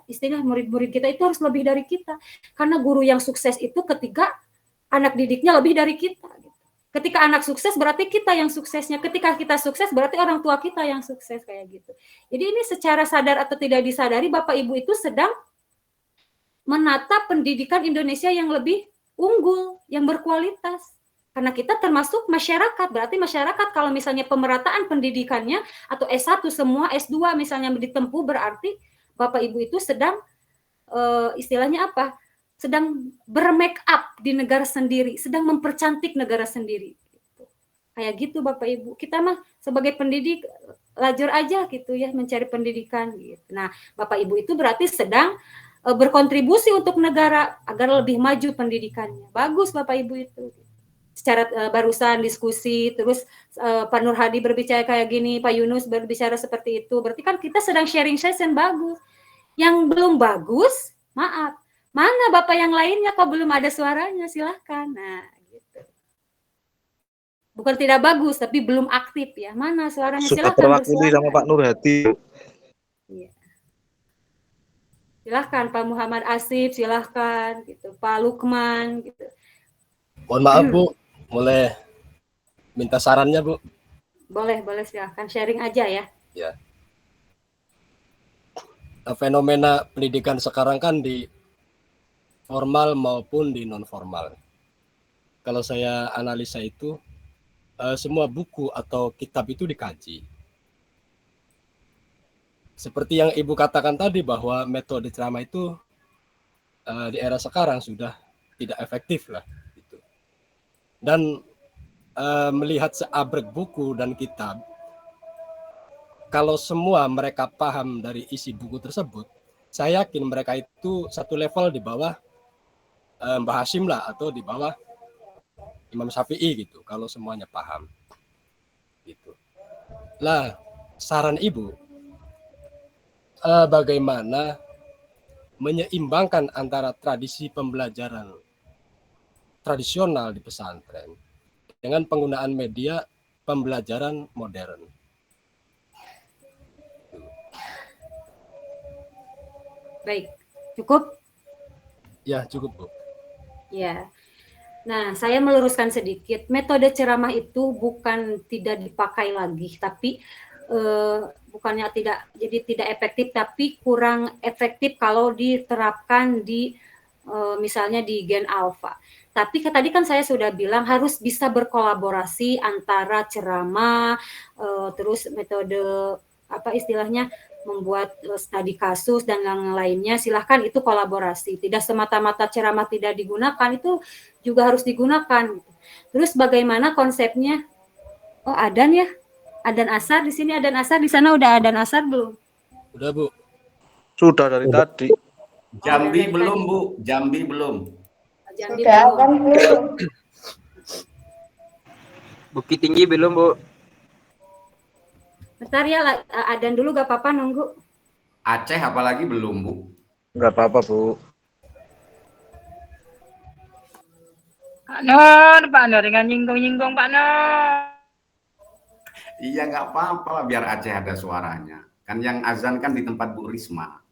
istilah murid-murid kita itu harus lebih dari kita. Karena guru yang sukses itu ketika anak didiknya lebih dari kita. Ketika anak sukses berarti kita yang suksesnya. Ketika kita sukses berarti orang tua kita yang sukses, kayak gitu. Jadi ini secara sadar atau tidak disadari Bapak Ibu itu sedang menata pendidikan Indonesia yang lebih unggul, yang berkualitas. Karena kita termasuk masyarakat, berarti masyarakat kalau misalnya pemerataan pendidikannya atau S1 semua, S2 misalnya ditempuh, berarti Bapak Ibu itu sedang istilahnya apa? Sedang bermake up di negara sendiri, sedang mempercantik negara sendiri. Kayak gitu Bapak Ibu. Kita mah sebagai pendidik lajur aja gitu ya, mencari pendidikan gitu. Nah, Bapak Ibu itu berarti sedang berkontribusi untuk negara agar lebih maju pendidikannya. Bagus Bapak Ibu itu. Secara barusan diskusi, terus Pak Nur Hadi berbicara kayak gini, Pak Yunus berbicara seperti itu. Berarti kan kita sedang sharing session bagus. Yang belum bagus, maaf. Mana Bapak yang lainnya kok belum ada suaranya? Silahkan. Nah, gitu. Bukan tidak bagus, tapi belum aktif ya. Mana suaranya? Sudah Silahkan terwakili sama Pak Nur Hadi. Iya. Silahkan Pak Muhammad Asif, silahkan gitu. Pak Lukman gitu. Mohon maaf Bu, boleh minta sarannya Bu? Boleh silahkan sharing aja ya. Ya. Fenomena pendidikan sekarang kan di formal maupun di non formal. Kalau saya analisa itu semua buku atau kitab itu dikaji. Seperti yang Ibu katakan tadi bahwa metode ceramah itu di era sekarang sudah tidak efektif lah. Gitu. Dan melihat seabrek buku dan kitab, kalau semua mereka paham dari isi buku tersebut, saya yakin mereka itu satu level di bawah Mbah Hashim lah, atau di bawah Imam Syafi'i gitu, kalau semuanya paham. Gitu. Lah, saran Ibu, bagaimana menyeimbangkan antara tradisi pembelajaran tradisional di pesantren dengan penggunaan media pembelajaran modern. Baik, cukup? Ya, cukup, Bu. Ya. Nah, saya meluruskan sedikit. Metode ceramah itu bukan tidak dipakai lagi, tapi bukannya tidak efektif, tapi kurang efektif kalau diterapkan di misalnya di Gen Alpha. Tapi tadi kan saya sudah bilang harus bisa berkolaborasi antara ceramah, terus metode apa istilahnya membuat studi kasus dan yang lainnya. Silahkan itu kolaborasi. Tidak semata-mata ceramah tidak digunakan, itu juga harus digunakan. Terus bagaimana konsepnya? Oh, adzan ya? Adzan asar di sini, adzan asar di sana udah adzan asar belum? Udah, Bu. Sudah dari tadi. Jambi belum, Bu. Jambi belum. Jambi Sudah belum. kan, Bu? Bukit Tinggi belum, Bu. Bentar ya, adzan dulu gak apa-apa nunggu. Aceh apalagi belum, Bu. Enggak apa-apa, Bu. Pak Nur dengan nyinggung-nyinggung Pak Nur. Iya, nggak apa-apa lah, biar Aceh ada suaranya. Kan yang azan kan di tempat Bu Risma.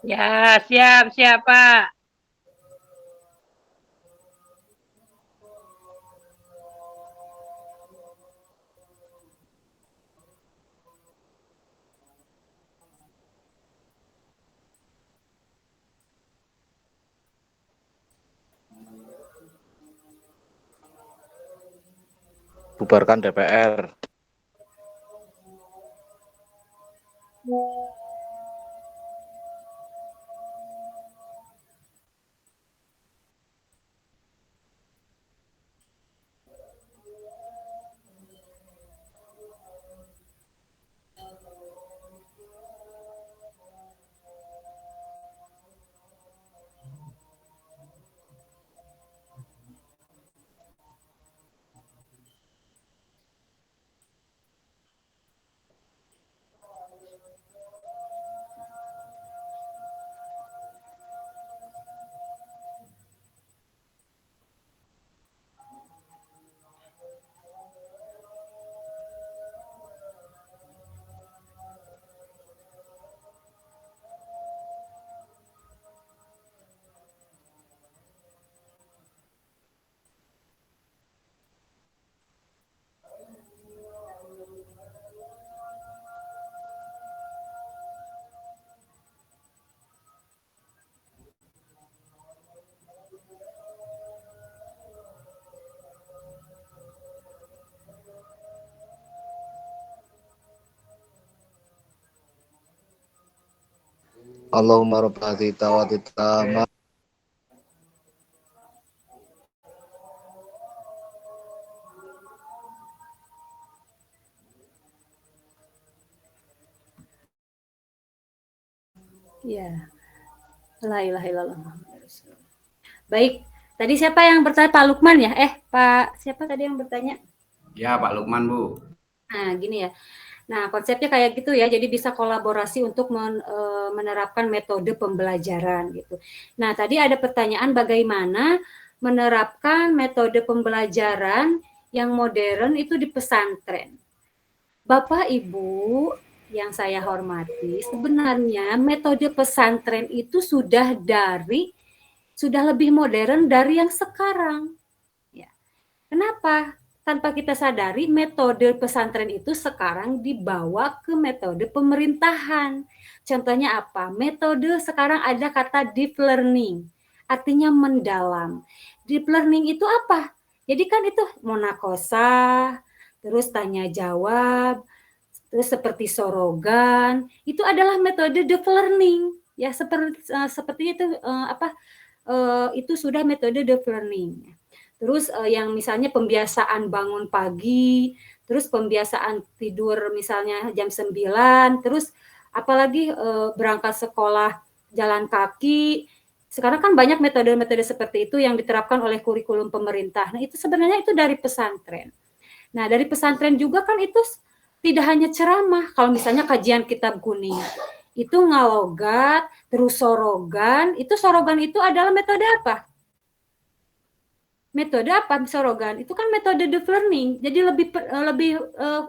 Ya, siap Pak. Bubarkan DPR. Allahumma rabb hadhihi da'wati tammah. Ya. La ilaha illallah. Baik, tadi siapa yang bertanya? Pak Lukman ya? Pak siapa tadi yang bertanya? Ya, Pak Lukman, Bu. Nah, gini ya. Nah, konsepnya kayak gitu ya. Jadi bisa kolaborasi untuk menerapkan metode pembelajaran gitu. Nah, tadi ada pertanyaan bagaimana menerapkan metode pembelajaran yang modern itu di pesantren. Bapak Ibu yang saya hormati, sebenarnya metode pesantren itu sudah lebih modern dari yang sekarang. Ya. Kenapa? Tanpa kita sadari, metode pesantren itu sekarang dibawa ke metode pemerintahan. Contohnya apa? Metode sekarang ada kata deep learning, artinya mendalam. Deep learning itu apa? Jadi kan itu monakosah, terus tanya jawab, terus seperti sorogan, itu adalah metode deep learning. Ya, seperti itu itu sudah metode deep learning. Terus yang misalnya pembiasaan bangun pagi, terus pembiasaan tidur misalnya jam 9, terus apalagi berangkat sekolah jalan kaki, Sekarang kan banyak metode-metode seperti itu yang diterapkan oleh kurikulum pemerintah. Nah, itu sebenarnya itu dari pesantren. Nah, dari pesantren juga kan itu tidak hanya ceramah. Kalau misalnya kajian kitab kuning, itu ngalogat, terus sorogan. Itu sorogan itu adalah metode apa? Metode apa sorogan? Itu kan metode deep learning. Jadi lebih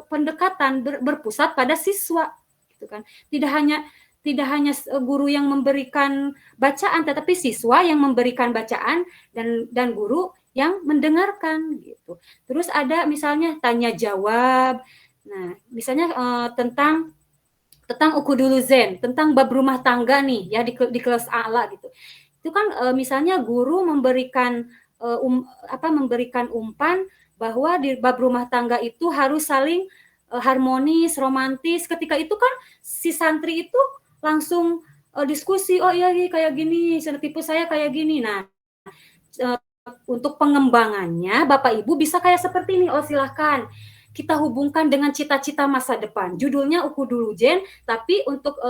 pendekatan berpusat pada siswa, gitu kan. Tidak hanya guru yang memberikan bacaan, tetapi siswa yang memberikan bacaan dan guru yang mendengarkan gitu. Terus ada misalnya tanya jawab. Nah, misalnya tentang ukudulu zen, tentang bab rumah tangga nih ya di kelas ALA gitu. Itu kan misalnya guru memberikan memberikan umpan bahwa di bab rumah tangga itu harus saling harmonis, romantis. Ketika itu kan si santri itu langsung diskusi, oh iya kayak gini, tipe saya kayak gini. Nah, untuk pengembangannya Bapak Ibu bisa kayak seperti ini. Oh silahkan kita hubungkan dengan cita-cita masa depan. Judulnya Ukudulu Zen, tapi untuk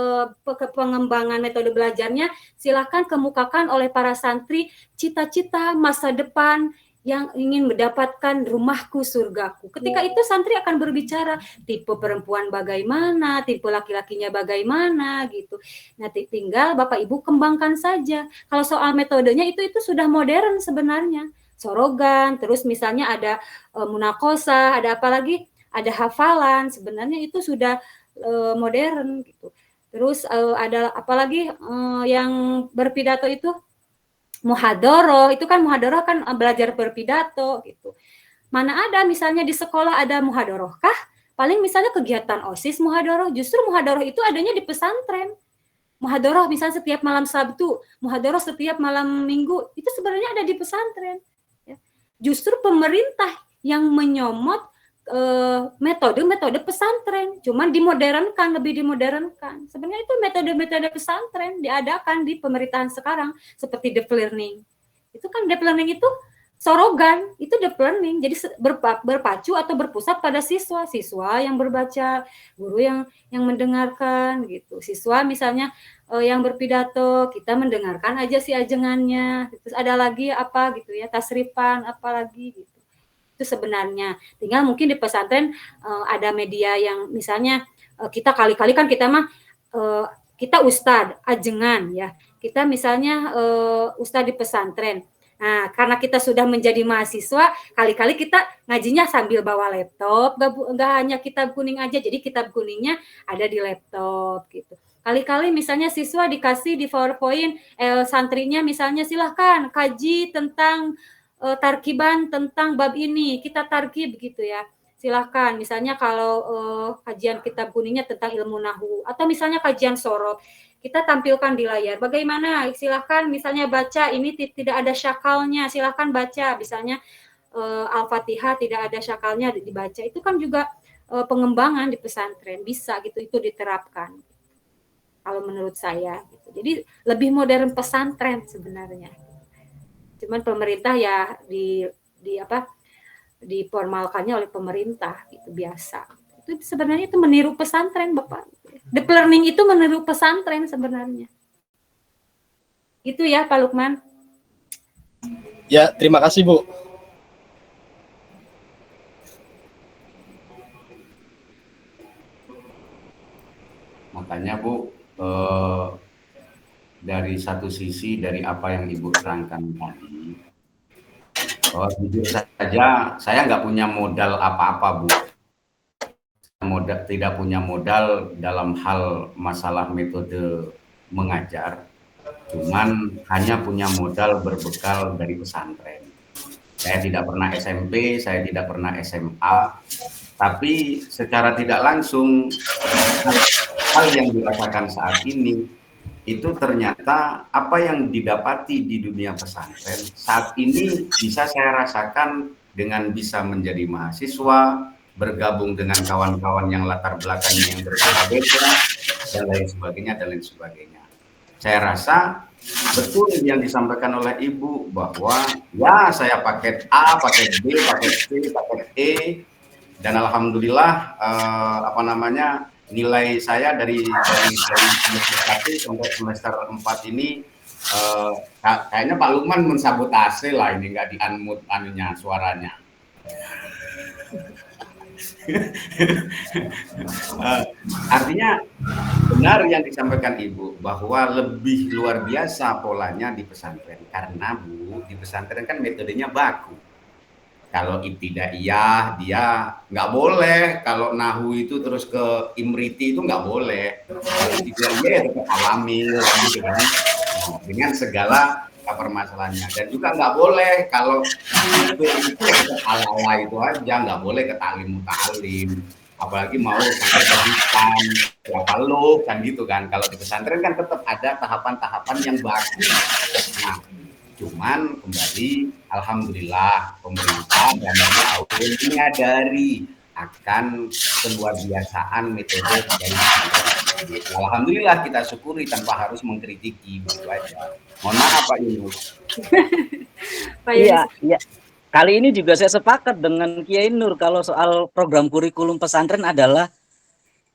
pengembangan metode belajarnya silahkan kemukakan oleh para santri cita-cita masa depan yang ingin mendapatkan rumahku surgaku. Ketika itu santri akan berbicara tipe perempuan bagaimana, tipe laki-lakinya bagaimana gitu. Nah, tinggal Bapak Ibu kembangkan saja. Kalau soal metodenya itu sudah modern sebenarnya. Sorogan, terus misalnya ada munakosa, ada apa lagi? Ada hafalan. Sebenarnya itu sudah modern gitu. Terus ada apa lagi yang berpidato itu? Muhadoroh, itu kan muhadoroh kan belajar berpidato gitu. Mana ada misalnya di sekolah ada muhadoroh kah? Paling misalnya kegiatan OSIS muhadoroh, justru muhadoroh itu adanya di pesantren. Muhadoroh misalnya setiap malam Sabtu, muhadoroh setiap malam Minggu, itu sebenarnya ada di pesantren. Ya. Justru pemerintah yang menyomot metode-metode pesantren, cuman lebih dimodernkan. Sebenarnya itu metode-metode pesantren diadakan di pemerintahan sekarang, seperti deep learning. Itu kan deep learning itu sorogan, itu deep learning, jadi berpacu atau berpusat pada siswa yang berbaca, guru yang mendengarkan gitu. Siswa misalnya yang berpidato, kita mendengarkan aja si ajengannya. Terus ada lagi apa gitu ya, tasrifan apalagi gitu. Itu sebenarnya tinggal mungkin di pesantren ada media yang misalnya kita kali-kali kan kita mah kita ustad ajengan ya, kita misalnya ustad di pesantren. Nah, karena kita sudah menjadi mahasiswa, kali-kali kita ngajinya sambil bawa laptop, nggak hanya kitab kuning aja, jadi kitab kuningnya ada di laptop gitu. Kali-kali misalnya siswa dikasih di PowerPoint, santrinya misalnya silahkan kaji tentang tarkiban tentang bab ini, kita tarkib gitu ya. Silahkan, misalnya kalau kajian kitab kuningnya tentang ilmu nahu, atau misalnya kajian sorot, kita tampilkan di layar. Bagaimana? Silahkan misalnya baca, ini tidak ada syakalnya, silahkan baca. Misalnya Al-Fatihah tidak ada syakalnya dibaca. Itu kan juga pengembangan di pesantren, bisa gitu, itu diterapkan. Kalau menurut saya. Gitu. Jadi lebih modern pesantren sebenarnya. Cuman pemerintah ya diformalkannya oleh pemerintah gitu biasa. Itu sebenarnya itu meniru pesantren, Bapak. Deep learning itu meniru pesantren sebenarnya. Itu ya, Pak Lukman. Ya, terima kasih, Bu. Makanya, Bu, dari satu sisi dari apa yang Ibu terangkan tadi, jujur saja saya nggak punya modal apa-apa, Bu. Tidak punya modal dalam hal masalah metode mengajar, cuman hanya punya modal berbekal dari pesantren. Saya tidak pernah SMP, saya tidak pernah SMA, tapi secara tidak langsung hal yang dirasakan saat ini itu ternyata apa yang didapati di dunia pesantren saat ini bisa saya rasakan dengan bisa menjadi mahasiswa, bergabung dengan kawan-kawan yang latar belakangnya yang berbeda dan lain sebagainya. Saya rasa betul yang disampaikan oleh Ibu bahwa ya saya paket A, paket B, paket C, paket E, dan alhamdulillah nilai saya dari semester 1 sampai semester 4 ini kayaknya Pak Lukman mensabotase lah ini, nggak di-unmute anunya suaranya. Artinya benar yang disampaikan Ibu bahwa lebih luar biasa polanya di pesantren, karena Bu, di pesantren kan metodenya baku. Kalau ibtidaiyah dia nggak boleh, kalau nahu itu terus ke imriti itu nggak boleh. Kalau ibtidaiyah itu ke alamil gitu kan, dengan segala permasalahannya. Dan juga nggak boleh kalau itu ke ala itu aja, nggak boleh ke taklim mutalim, apalagi mau sampai ke hitam berapa lo kan gitu kan. Kalau di pesantren kan tetap ada tahapan-tahapan yang bagus. Nah, cuman kembali alhamdulillah pemerintah dan tahun menyadari akan keluar biasaan metode dari alhamdulillah kita syukuri tanpa harus mengkritiki gitu aja. Mohon maaf Pak Yunus. Iya, iya. Kali ini juga saya sepakat dengan Kiai Nur kalau soal program kurikulum pesantren adalah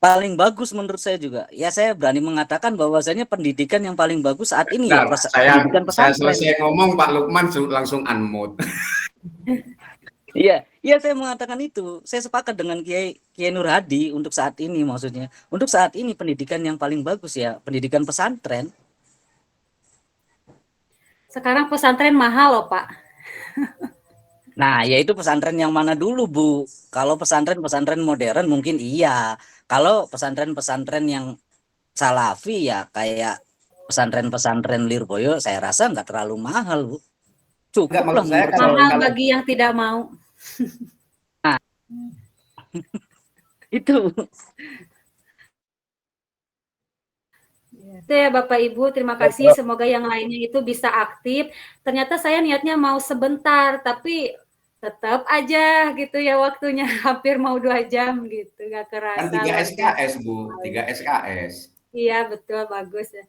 paling bagus menurut saya juga. Ya saya berani mengatakan bahwasanya pendidikan yang paling bagus saat ini ya pendidikan pesantren. Saya selesai ngomong Pak Lukman langsung unmute. Iya, iya saya mengatakan itu. Saya sepakat dengan Kiai Nur Hadi untuk saat ini maksudnya. Untuk saat ini pendidikan yang paling bagus ya pendidikan pesantren. Sekarang pesantren mahal loh Pak. Nah, yaitu pesantren yang mana dulu, Bu? Kalau pesantren-pesantren modern mungkin iya. Kalau pesantren-pesantren yang salafi ya kayak pesantren-pesantren Lirboyo, saya rasa nggak terlalu mahal, Bu. Cukup lah. Mahal bagi yang tidak mau. Nah, itu. Itu ya Bapak Ibu, terima kasih. Semoga yang lainnya itu bisa aktif. Ternyata saya niatnya mau sebentar, tapi tetap aja gitu ya waktunya hampir mau 2 jam gitu, gak kerasa. Kan 3 SKS Bu, 3 SKS. Iya betul, bagus ya.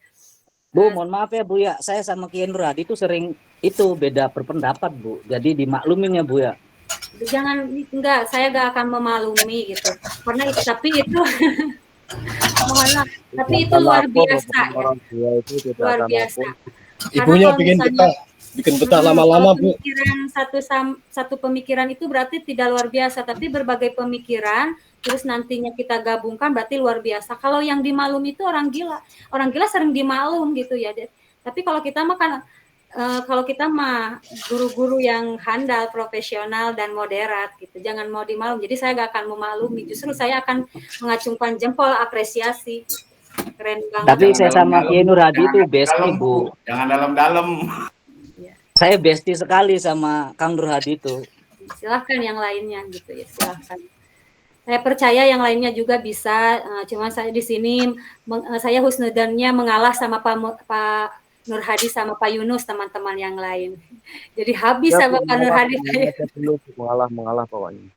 Bu, mohon maaf ya Bu ya, saya sama Kiai Nur Hadi itu sering itu beda berpendapat Bu, jadi dimaklumin ya Bu ya. Jangan, enggak, saya gak akan memaklumi gitu, karena itu, tapi itu mohonlah, tapi itu luar biasa ya, luar biasa. Ibunya bikin betah lama-lama Bu. Pemikiran satu pemikiran itu berarti tidak luar biasa, tapi berbagai pemikiran terus nantinya kita gabungkan berarti luar biasa. Kalau yang dimaklum itu orang gila sering dimaklum gitu ya. Tapi kalau kita mah kan guru-guru yang handal, profesional dan moderat gitu, jangan mau dimaklum. Jadi saya gak akan memaklumi, justru saya akan mengacungkan jempol apresiasi. Keren banget. Tapi saya sama Kiai Nur Hadi itu bestie Bu. Jangan dalam-dalam. Saya bestie sekali sama Kang Nur Hadi itu. Silahkan yang lainnya gitu ya, silahkan. Saya percaya yang lainnya juga bisa. Cuma saya di sini saya husnudzonnya mengalah sama Pak Nur Hadi sama Pak Yunus, teman-teman yang lain. Jadi habis ya, sama Pak Nur Hadi. Mengalah pokoknya.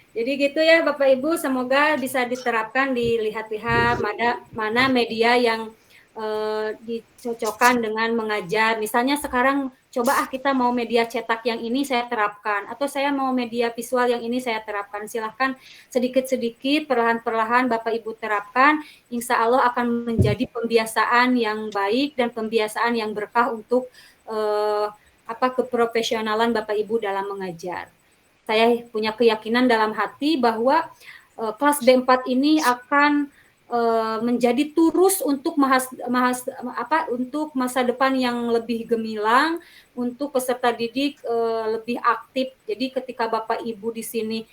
Jadi gitu ya Bapak Ibu, semoga bisa diterapkan, dilihat-lihat mana media yang dicocokkan dengan mengajar. Misalnya sekarang coba kita mau media cetak yang ini saya terapkan, atau saya mau media visual yang ini saya terapkan. Silahkan sedikit-sedikit, perlahan-perlahan Bapak Ibu terapkan. Insya Allah akan menjadi pembiasaan yang baik dan pembiasaan yang berkah untuk keprofesionalan Bapak Ibu dalam mengajar. Saya punya keyakinan dalam hati bahwa kelas B4 ini akan menjadi turus untuk untuk masa depan yang lebih gemilang, untuk peserta didik lebih aktif. Jadi ketika Bapak Ibu di sini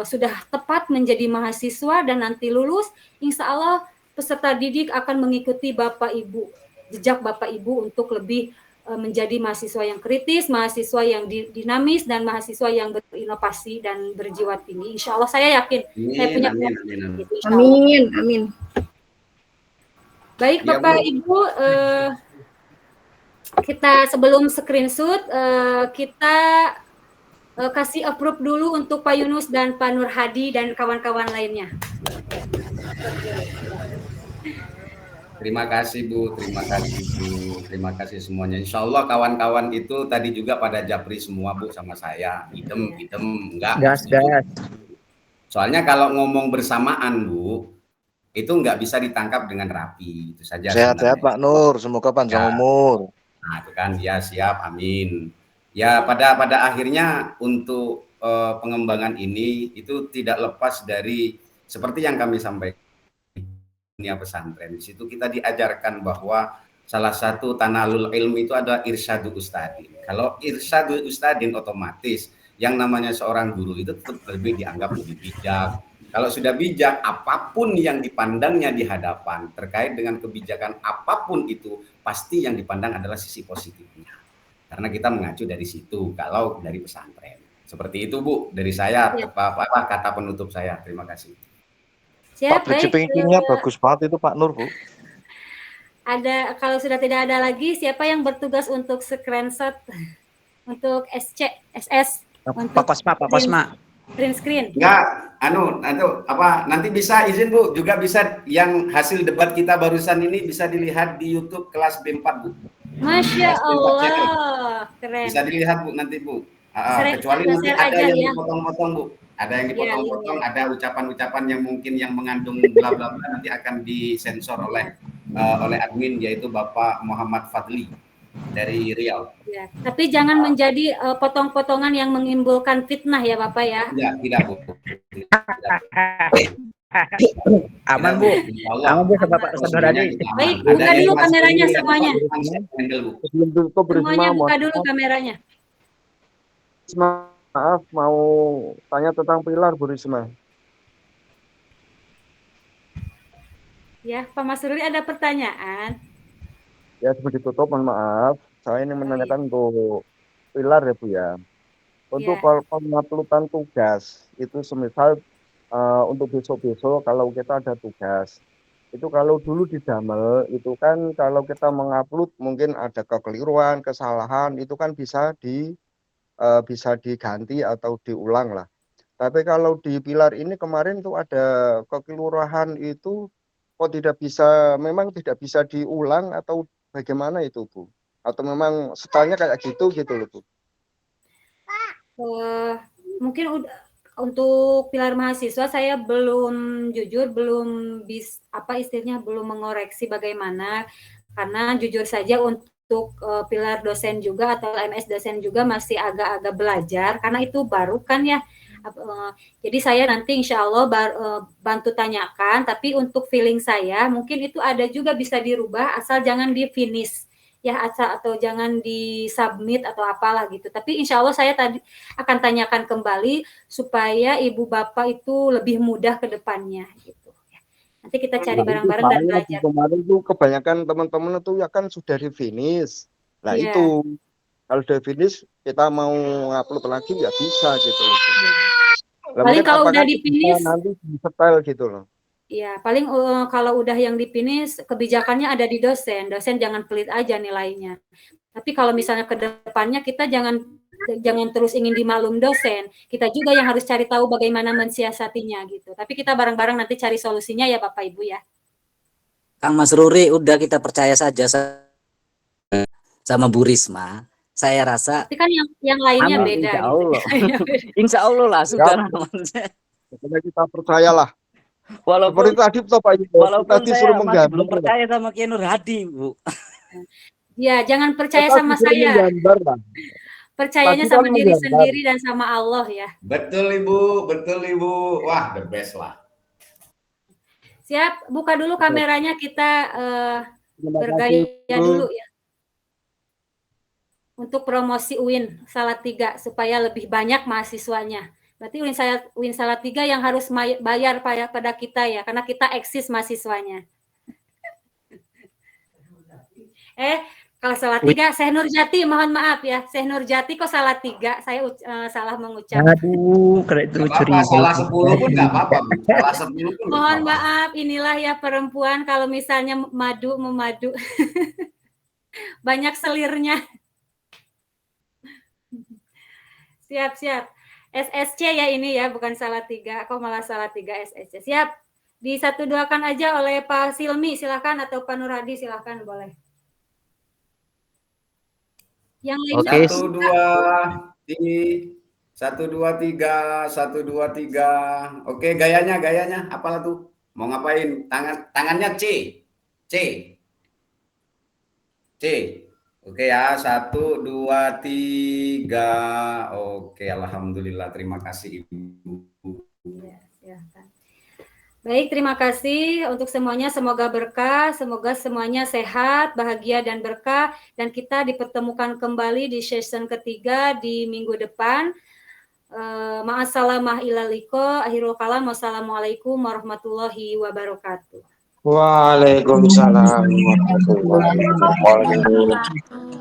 sudah tepat menjadi mahasiswa dan nanti lulus, insya Allah peserta didik akan mengikuti Bapak Ibu, jejak Bapak Ibu untuk lebih menjadi mahasiswa yang kritis, mahasiswa yang dinamis, dan mahasiswa yang berinovasi dan berjiwa tinggi. Insya Allah saya yakin. Saya punya Amin. Baik Bapak Ibu, kita sebelum screenshot kita kasih approve dulu untuk Pak Yunus dan Pak Nur Hadi dan kawan-kawan lainnya. Terima kasih Bu, terima kasih semuanya. Insya Allah kawan-kawan itu tadi juga pada japri semua Bu sama saya. Idem, enggak. Gas. Soalnya kalau ngomong bersamaan Bu, itu nggak bisa ditangkap dengan rapi. Itu saja Sehat-sehat sebenarnya. Pak Nur, semoga panjang Ya. umur. Nah, itu kan ya siap, amin. Ya pada akhirnya untuk pengembangan ini itu tidak lepas dari seperti yang kami sampaikan dunia pesantren. Di situ kita diajarkan bahwa salah satu tanalul ilmu itu ada irsyadu ustadin. Kalau irsyadu ustadin otomatis yang namanya seorang guru itu tetap lebih dianggap lebih bijak. Kalau sudah bijak, apapun yang dipandangnya di hadapan terkait dengan kebijakan apapun itu pasti yang dipandang adalah sisi positifnya. Karena kita mengacu dari situ kalau dari pesantren. Seperti itu Bu, dari saya apa kata penutup saya. Terima kasih. Siap, Public speaking-nya bagus banget itu Pak Nur, Bu. Ada, kalau sudah tidak ada lagi, siapa yang bertugas untuk screenshot untuk SS untuk Pak Kosma. Print screen. Enggak, nanti bisa izin Bu, juga bisa yang hasil debat kita barusan ini bisa dilihat di YouTube kelas B4 Bu. Masya Allah, keren. Bisa dilihat Bu nanti Bu. Kecuali nanti share ada aja yang ya. dipotong-potong Bu. Ada yang dipotong-potong, ada ucapan-ucapan yang mungkin yang mengandung bla bla bla nanti akan disensor oleh admin yaitu Bapak Muhammad Fadli dari Riau. Ya, tapi jangan menjadi potong-potongan yang menimbulkan fitnah ya Bapak ya. Ya, tidak Bu. Aman Bu. Aman Bu sama Pak Saudara Adi. Baik, buka dulu kameranya semuanya. Sebelum tutup Semuanya buka dulu kameranya. Maaf, mau tanya tentang pilar Bu Risma. Ya, Pak Mas Ruri ada pertanyaan. Ya, sebelum ditutup, mohon maaf. Saya ingin menanyakan untuk pilar ya Bu ya. Untuk penguploadan tugas, itu semisal untuk besok-besok kalau kita ada tugas. Itu kalau dulu di Damel, itu kan kalau kita mengupload mungkin ada kekeliruan, kesalahan, itu kan bisa diganti atau diulang lah. Tapi kalau di pilar ini kemarin tuh ada kekeliruan itu kok memang tidak bisa diulang atau bagaimana itu Bu? Atau memang stylenya kayak gitu loh Bu? Mungkin untuk pilar mahasiswa saya belum belum mengoreksi bagaimana, karena jujur saja untuk pilar dosen juga atau MS dosen juga masih agak-agak belajar karena itu baru kan ya. Jadi saya nanti insya Allah bantu tanyakan, tapi untuk feeling saya mungkin itu ada juga bisa dirubah asal jangan di finish ya, atau jangan di submit atau apalah gitu. Tapi insya Allah saya tadi akan tanyakan kembali supaya ibu bapak itu lebih mudah ke depannya gitu. Nanti kita cari bareng-bareng dan belajar. Kemarin tuh kebanyakan teman-teman itu ya kan sudah di finish. Nah itu kalau sudah finish kita mau upload lagi ya bisa gitu loh. Paling kalau udah di finish nanti di setel gitu loh. Ya, paling kalau udah yang di finish kebijakannya ada di dosen. Dosen jangan pelit aja nilainya. Tapi kalau misalnya ke depannya kita jangan terus ingin dimaklum dosen. Kita juga yang harus cari tahu bagaimana mensiasatinya gitu. Tapi kita bareng-bareng nanti cari solusinya ya Bapak Ibu ya. Kang Mas Ruri, udah kita percaya saja sama Bu Risma. Saya rasa. Tapi kan yang lainnya beda. Insya Allah. Insya Allah lah sudah. Kita percayalah. Walaupun tadi Pak Ibu, walaupun tadi saya suruh masih belum percaya sama Kiai Nur Hadi, Bu. Ya, jangan percaya sama saya. Percayanya sama diri sendiri dan sama Allah ya. Betul Ibu, betul Ibu. Wah, the best lah. Siap, buka dulu kameranya, kita bergaya dulu ya. Untuk promosi UIN Salatiga supaya lebih banyak mahasiswanya. Berarti UIN Salatiga yang harus bayar pada kita ya, karena kita eksis mahasiswanya. Kalau Salatiga, Syekh Nurjati, mohon maaf ya. Syekh Nurjati kok Salatiga? Saya salah mengucap. Aduh, keren itu curiga. Salah 10 pun nggak apa-apa. Salah 10 pun. Mohon maaf, inilah ya perempuan kalau misalnya memadu. Banyak selirnya. Siap. SSC ya ini ya, bukan Salatiga. Kok malah Salatiga SSC. Siap. Disatu-duakan aja oleh Pak Silmi, silakan, atau Pak Nurhadi, silakan, boleh. Yang lainnya. 1, 2, 3. Oke, gayanya. Apalah tuh? Mau ngapain? Tangannya C. Oke ya, 1, 2, 3. Oke, alhamdulillah. Terima kasih Ibu. Ya, baik, terima kasih untuk semuanya. Semoga berkah, semoga semuanya sehat, bahagia, dan berkah. Dan kita dipertemukan kembali di session ketiga di minggu depan. Ma'assalamah ilaliko. Akhirul kalam. Wassalamualaikum warahmatullahi wabarakatuh. Waalaikumsalam warahmatullahi wabarakatuh.